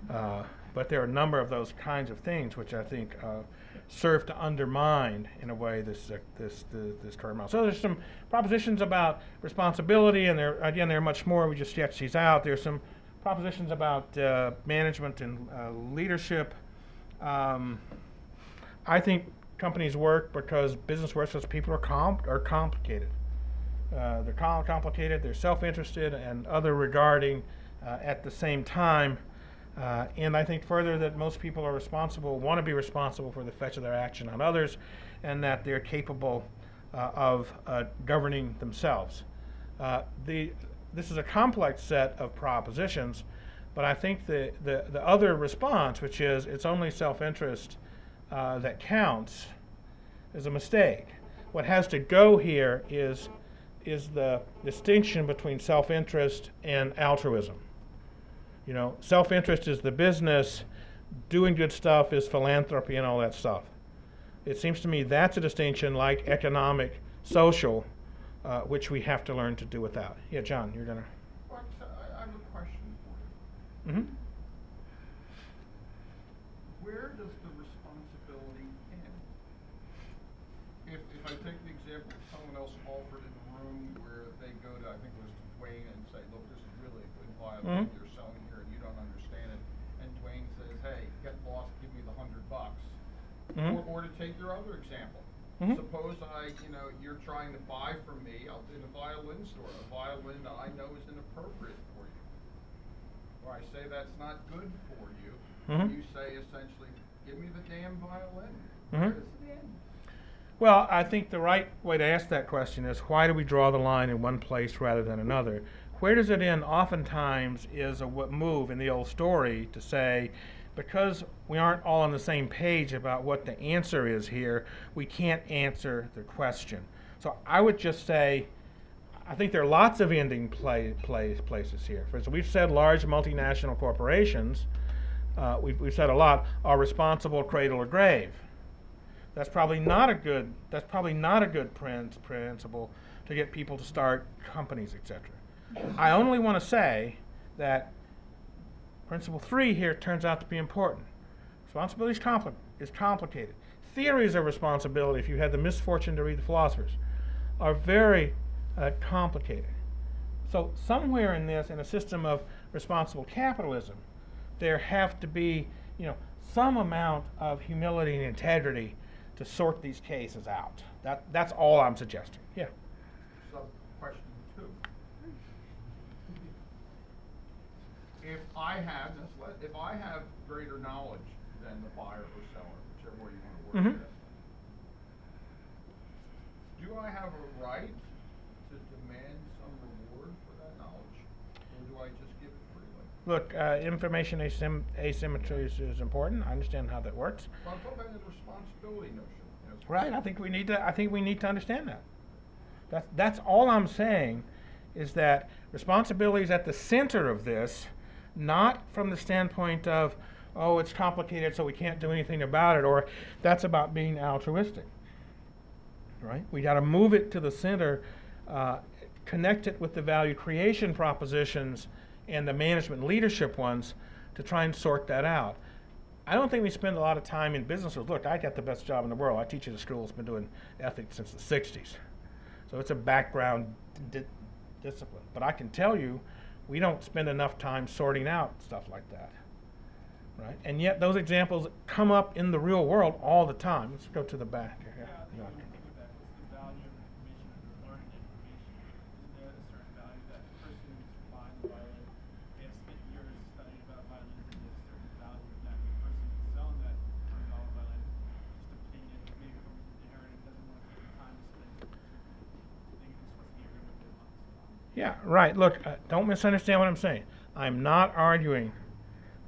But there are a number of those kinds of things which I think serve to undermine, in a way, this current model. So there's some propositions about responsibility, and there are much more. We just sketched these out. There's some propositions about management and leadership. I think companies work because business works because people are complicated. They're complicated, they're self-interested, and other regarding at the same time. And I think further that most people are want to be responsible for the effects of their action on others, and that they're capable of governing themselves. This is a complex set of propositions, but I think the other response, which is it's only self-interest that counts, is a mistake. What has to go here is the distinction between self-interest and altruism. You know, self-interest is the business, doing good stuff is philanthropy and all that stuff. It seems to me that's a distinction like economic, social, which we have to learn to do without. Yeah, John, you're gonna. Well, I have a question for you. Mm-hmm. Where does the responsibility end? If I take the example of someone else offered in the room where they go to, I think it was to Dwayne, and say, look, this is really a good violin you're selling here and you don't understand it. And Dwayne says, hey, get lost, give me the $100. Or to take your other example. Suppose you're trying to buy from me in a violin store, a violin that I know is inappropriate for you. Or I say that's not good for you. You say essentially, give me the damn violin. Where does it end? Well, I think the right way to ask that question is, why do we draw the line in one place rather than another? Where does it end oftentimes is a move in the old story to say, because we aren't all on the same page about what the answer is here, we can't answer the question. So I would just say, I think there are lots of ending places here. For instance, we've said large multinational corporations, we've said a lot, are responsible cradle or grave. That's probably not a good principle to get people to start companies, etc. I only want to say that principle 3 here turns out to be important. Responsibility is complicated. Theories of responsibility, if you had the misfortune to read the philosophers, are very complicated. So somewhere in this, in a system of responsible capitalism, there have to be, some amount of humility and integrity to sort these cases out. That's all I'm suggesting. Yeah. So, question 2. If I have greater knowledge than the buyer or seller, whichever way you want to word it, do I have a right to demand some reward for that knowledge, or do I just give it freely? Look, information asymmetry is important. I understand how that works. Well, I'm talking about the responsibility notion. Right. I think we need to understand that. That's all I'm saying, is that responsibility is at the center of this, not from the standpoint of, oh, it's complicated, so we can't do anything about it, or that's about being altruistic. Right? We got to move it to the center, connect it with the value creation propositions and the management leadership ones to try and sort that out. I don't think we spend a lot of time in businesses. Look, I got the best job in the world. I teach at a school that's been doing ethics since the 60s. So it's a background discipline. But I can tell you, we don't spend enough time sorting out stuff like that. Right? And yet those examples come up in the real world all the time. Let's go to the back here. Yeah, I think when you think of that, what's the value of information and learning information? Isn't there a certain value that the person who's buying the violin, they have spent years studying about violins, and there's a certain value of that. The person who's selling that $100 violin, just obtaining it maybe from inheritance, doesn't want to take the time to spend it. They just wants to get rid of it. Yeah, right. Look, don't misunderstand what I'm saying. I'm not arguing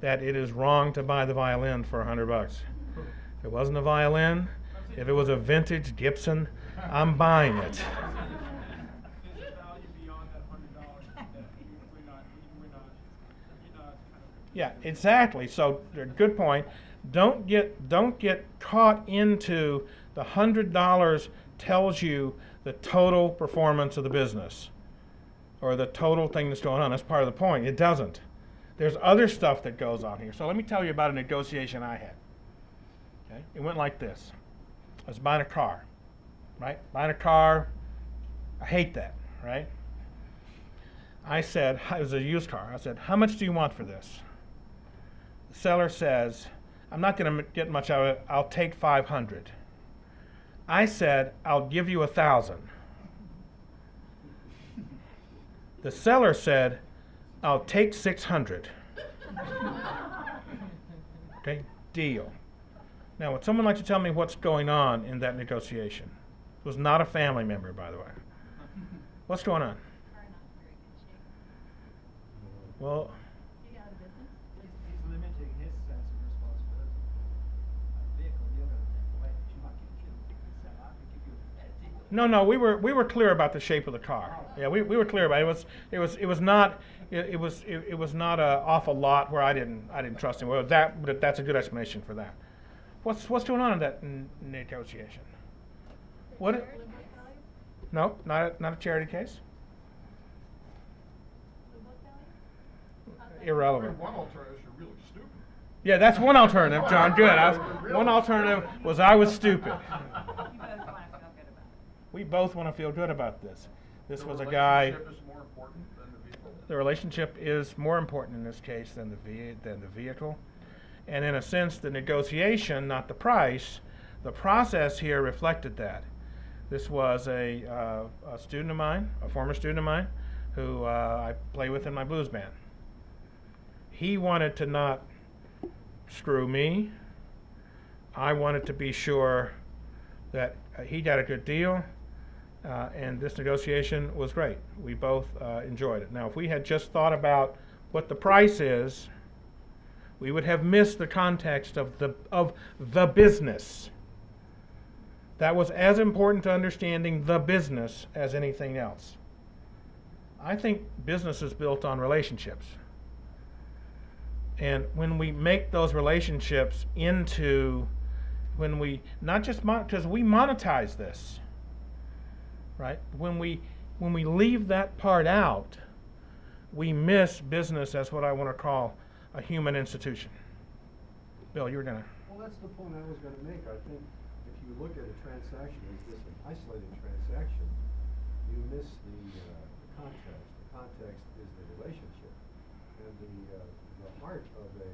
that it is wrong to buy the violin for $100. If it wasn't a violin, if it was a vintage Gibson, I'm buying it. There's a value beyond that $100 that we're not kind of. Yeah, exactly. So, good point. Don't get caught into the $100 tells you the total performance of the business or the total thing that's going on. That's part of the point. It doesn't. There's other stuff that goes on here. So let me tell you about a negotiation I had. Okay? It went like this. I was buying a car, right? Buying a car, I hate that, right? I said, it was a used car. I said, how much do you want for this? The seller says, I'm not going to get much out of it. I'll take 500. I said, I'll give you 1,000. The seller said, I'll take 600. Okay, deal. Now, would someone like to tell me what's going on in that negotiation? It was not a family member, by the way. What's going on? Car not in very good shape. Well, You got a business? He's limiting his sense of responsibility. A vehicle you're going to take away, but you might get killed. I can give you a bad deal. no, we were clear about the shape of the car. Yeah, we were clear about it. It was not an awful lot where I didn't trust him. Well, that's a good explanation for that. What's going on in that negotiation? What? No, not a charity case. The book value? Irrelevant. One alternative is you're really stupid. Yeah, that's one alternative, John. Good. One alternative was I was stupid. You both want to feel good about it. We both want to feel good about this. This The was a guy. relationship is more important than the vehicle. The relationship is more important in this case than the vehicle. And in a sense, the negotiation, not the price, the process here reflected that. This was a student of mine, a former student of mine, who I play with in my blues band. He wanted to not screw me. I wanted to be sure that he got a good deal, and this negotiation was great. We both enjoyed it. Now, if we had just thought about what the price is, we would have missed the context of the business. That was as important to understanding the business as anything else. I think business is built on relationships. And when we make those relationships into, when we, not just because we monetize this, right? When we leave that part out, we miss business as what I want to call a human institution. Bill, you were going to. Well, that's the point I was going to make. I think if you look at a transaction as just an isolated transaction, you miss the context. The context is the relationship. And the heart of a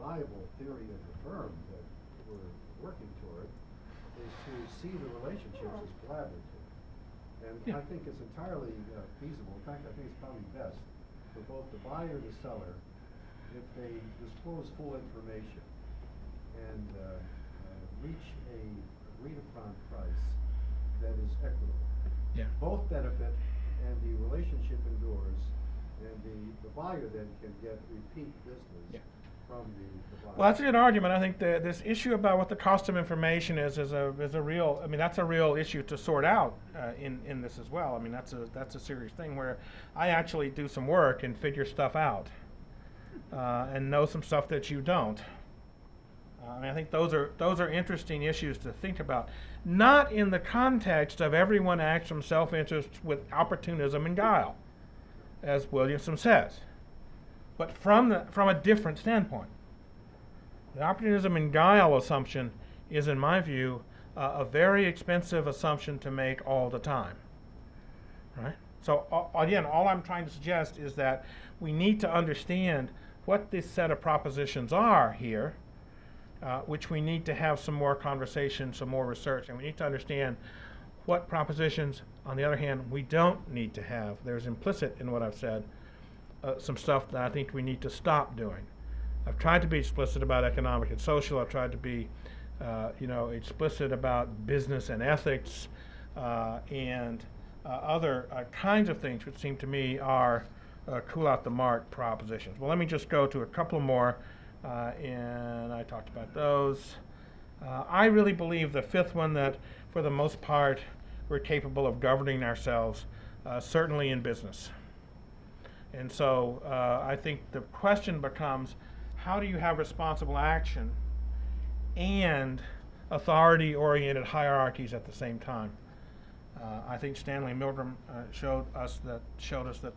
viable theory of the firm that we're working toward is to see the relationships as collaborative. And Yeah. I think it's entirely feasible. In fact, I think it's probably best for both the buyer and the seller if they disclose full information and reach a agreed upon price that is equitable. Yeah. Both benefit and the relationship endures, and the buyer then can get repeat business Yeah. from the buyer. Well, that's a good argument. I think this issue about what the cost of information is a real. I mean, that's a real issue to sort out in this as well. I mean, that's a serious thing where I actually do some work and figure stuff out and know some stuff that you don't. I mean, I think those are interesting issues to think about, not in the context of everyone acts from self-interest with opportunism and guile, as Williamson says, but from a different standpoint. The opportunism and guile assumption is, in my view, a very expensive assumption to make all the time, right? So again, all I'm trying to suggest is that we need to understand what this set of propositions are here, which we need to have some more conversation, some more research, and we need to understand what propositions, on the other hand, we don't need to have. There's implicit in what I've said some stuff that I think we need to stop doing. I've tried to be explicit about economic and social. I've tried to be, explicit about business and ethics and other kinds of things which seem to me are cool out the mark propositions. Well, let me just go to a couple more, and I talked about those. I really believe the fifth one, that for the most part we're capable of governing ourselves, certainly in business. And so I think the question becomes, how do you have responsible action and authority-oriented hierarchies at the same time? I think Stanley Milgram showed us that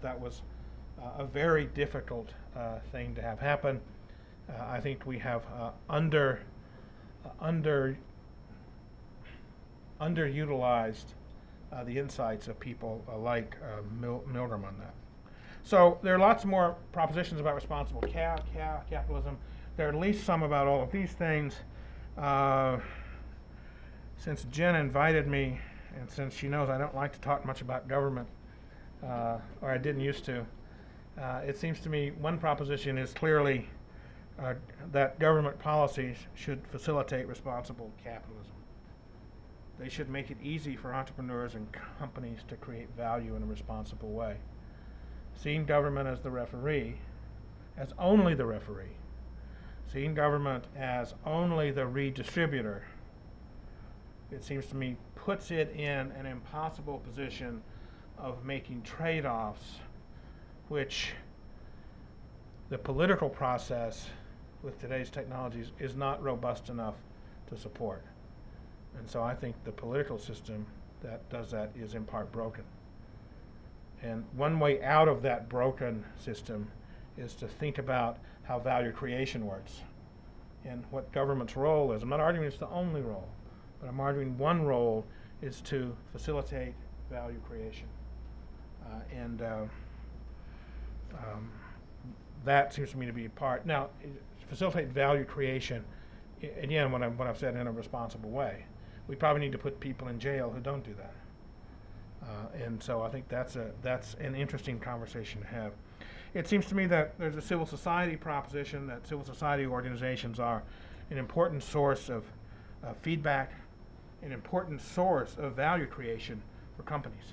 that was a very difficult thing to have happen. I think we have underutilized the insights of people like Milgram on that. So there are lots more propositions about responsible capitalism. There are at least some about all of these things. Since Jen invited me, and since she knows I don't like to talk much about government, or I didn't used to, it seems to me one proposition is clearly that government policies should facilitate responsible capitalism. They should make it easy for entrepreneurs and companies to create value in a responsible way. Seeing government as the referee, as only the referee, seeing government as only the redistributor, it seems to me puts it in an impossible position of making trade-offs which the political process with today's technologies is not robust enough to support. And so I think the political system that does that is in part broken. And one way out of that broken system is to think about how value creation works and what government's role is. I'm not arguing it's the only role, but I'm arguing one role is to facilitate value creation. That seems to me to be a part. Now, facilitate value creation, again, what I've said, in a responsible way. We probably need to put people in jail who don't do that. And so I think that's an interesting conversation to have. It seems to me that there's a civil society proposition, that civil society organizations are an important source of feedback, an important source of value creation for companies.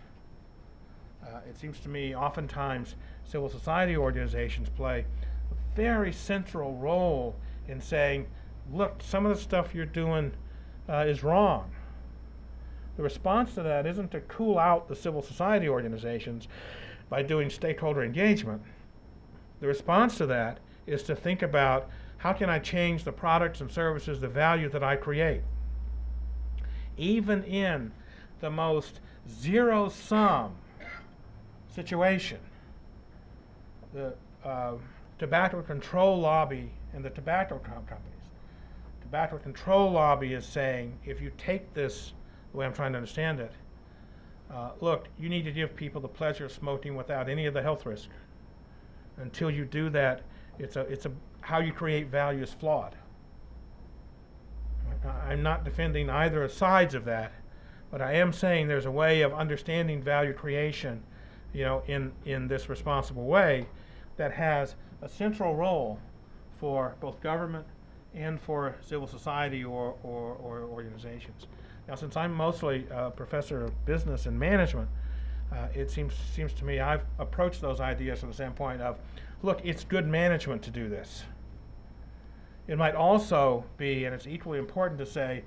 It seems to me oftentimes civil society organizations play a very central role in saying, look, some of the stuff you're doing is wrong. The response to that isn't to cool out the civil society organizations by doing stakeholder engagement. The response to that is to think about, how can I change the products and services, the value that I create? Even in the most zero-sum situation, the tobacco control lobby and the tobacco companies, tobacco control lobby is saying, if you take this the way I'm trying to understand it, look, you need to give people the pleasure of smoking without any of the health risk. Until you do that, how you create value is flawed. I'm not defending either sides of that, but I am saying there's a way of understanding value creation, in this responsible way, that has a central role for both government and for civil society or organizations. Now, since I'm mostly a professor of business and management, it seems to me I've approached those ideas from the standpoint of, look, it's good management to do this. It might also be, and it's equally important to say,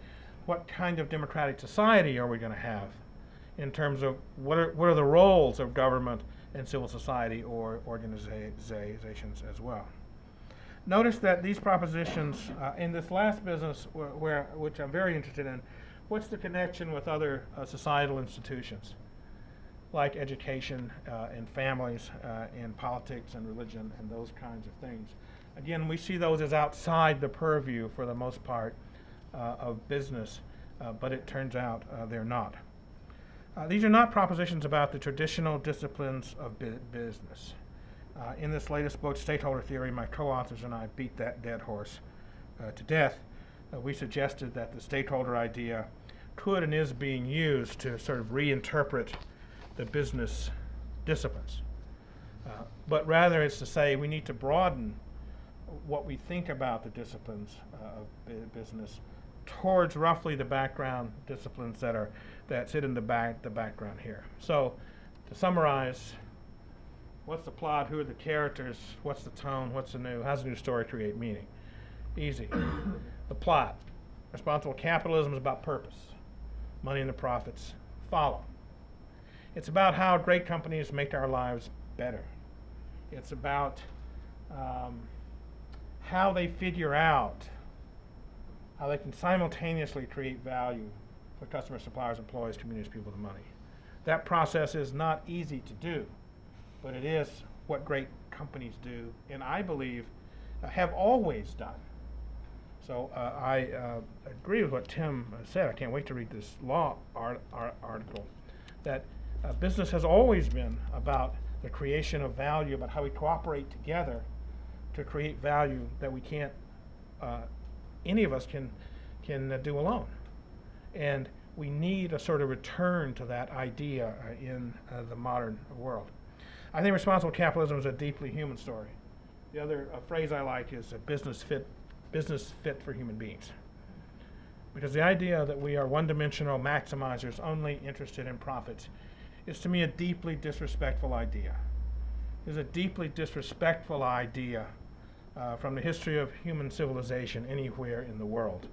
what kind of democratic society are we going to have in terms of what are the roles of government and civil society or organizations as well. Notice that these propositions in this last business, which I'm very interested in, what's the connection with other societal institutions like education and families and politics and religion and those kinds of things? Again, we see those as outside the purview, for the most part, of business, but it turns out they're not. These are not propositions about the traditional disciplines of business. In this latest book, Stakeholder Theory, my co-authors and I beat that dead horse to death. We suggested that the stakeholder idea could and is being used to sort of reinterpret the business disciplines. But rather it's to say we need to broaden what we think about the disciplines of business towards roughly the background disciplines that sit in the background here. So to summarize, What's the plot? Who are the characters? What's the tone? What's the new? How's the new story create meaning? Easy. The plot. Responsible capitalism is about purpose. Money and the profits follow. It's about how great companies make our lives better. It's about how they figure out how they can simultaneously create value for customers, suppliers, employees, communities, people, and money. That process is not easy to do, but it is what great companies do, and I believe have always done. So I agree with what Tim said. I can't wait to read this law article, that business has always been about the creation of value, about how we cooperate together to create value that we can't, any of us can do alone. And we need a sort of return to that idea in the modern world. I think responsible capitalism is a deeply human story. The other phrase I like is a business fit for human beings. Because the idea that we are one-dimensional maximizers only interested in profits is to me a deeply disrespectful idea. It's a deeply disrespectful idea from the history of human civilization anywhere in the world,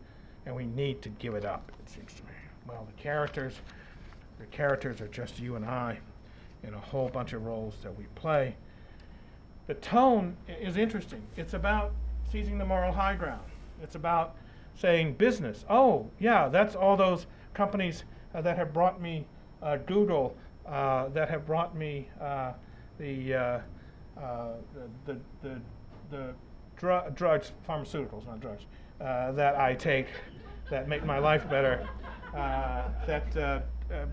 and we need to give it up, it seems to me. Well, the characters are just you and I in a whole bunch of roles that we play. The tone is interesting. It's about seizing the moral high ground. It's about saying business. Oh, yeah, that's all those companies that have brought me Google, that have brought me the drugs, pharmaceuticals, not drugs, that I take that make my life better, that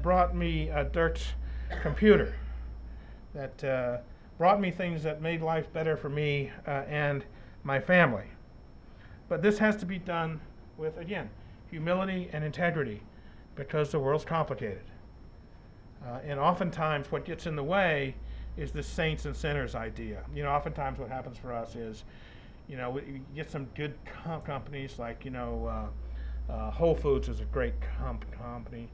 brought me a dirt computer, that brought me things that made life better for me and my family. But this has to be done with, again, humility and integrity, because the world's complicated. And oftentimes what gets in the way is the saints and sinners idea. You know, oftentimes what happens for us is, you know, we get some good companies like, you know, Whole Foods is a great company.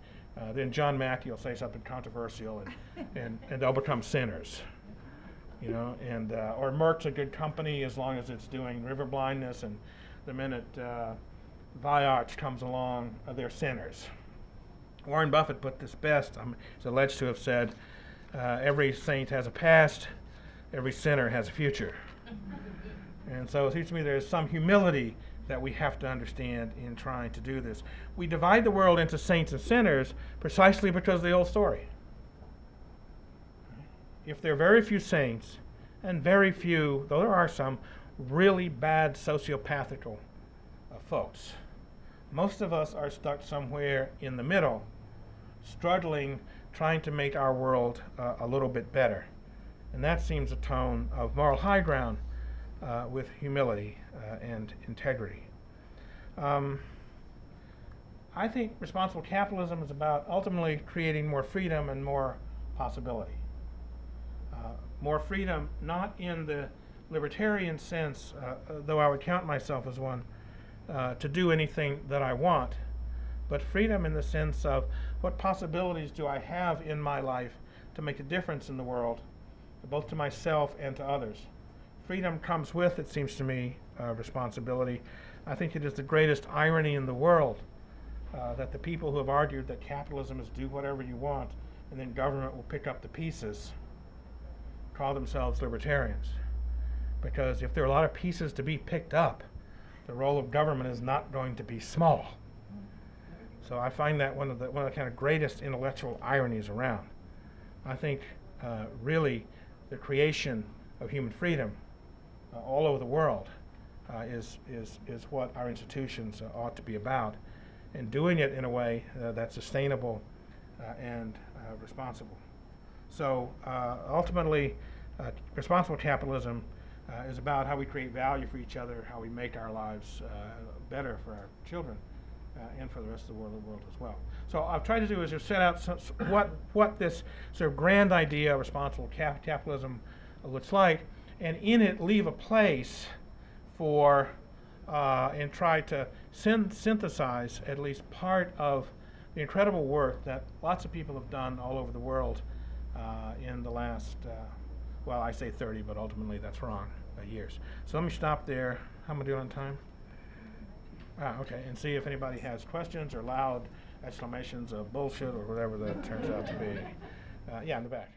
Then John Mackey will say something controversial and they'll become sinners. You know, and or Merck's a good company as long as it's doing river blindness, and the minute Viarch comes along, they're sinners. Warren Buffett put this best. He's alleged to have said, every saint has a past, every sinner has a future. And so it seems to me there's some humility that we have to understand in trying to do this. We divide the world into saints and sinners precisely because of the old story. If there are very few saints and very few, though there are some, really bad sociopathical folks, most of us are stuck somewhere in the middle, struggling, trying to make our world a little bit better. And that seems a tone of moral high ground with humility and integrity. I think responsible capitalism is about ultimately creating more freedom and more possibility. More freedom, not in the libertarian sense, though I would count myself as one, to do anything that I want, but freedom in the sense of what possibilities do I have in my life to make a difference in the world, both to myself and to others. Freedom comes with, it seems to me, responsibility. I think it is the greatest irony in the world that the people who have argued that capitalism is do whatever you want and then government will pick up the pieces call themselves libertarians. Because if there are a lot of pieces to be picked up, the role of government is not going to be small. So I find that one of the kind of greatest intellectual ironies around. I think really the creation of human freedom all over the world is what our institutions ought to be about, and doing it in a way that's sustainable and responsible. So ultimately, responsible capitalism is about how we create value for each other, how we make our lives better for our children and for the rest of the world as well. So I've tried to do is just set out what this sort of grand idea of responsible capitalism looks like, and in it leave a place for and try to synthesize at least part of the incredible work that lots of people have done all over the world in the last well, I say 30, but ultimately that's wrong, years. So let me stop there. How am I doing on time? Okay, and see if anybody has questions or loud exclamations of bullshit or whatever that turns out to be. Yeah, in the back.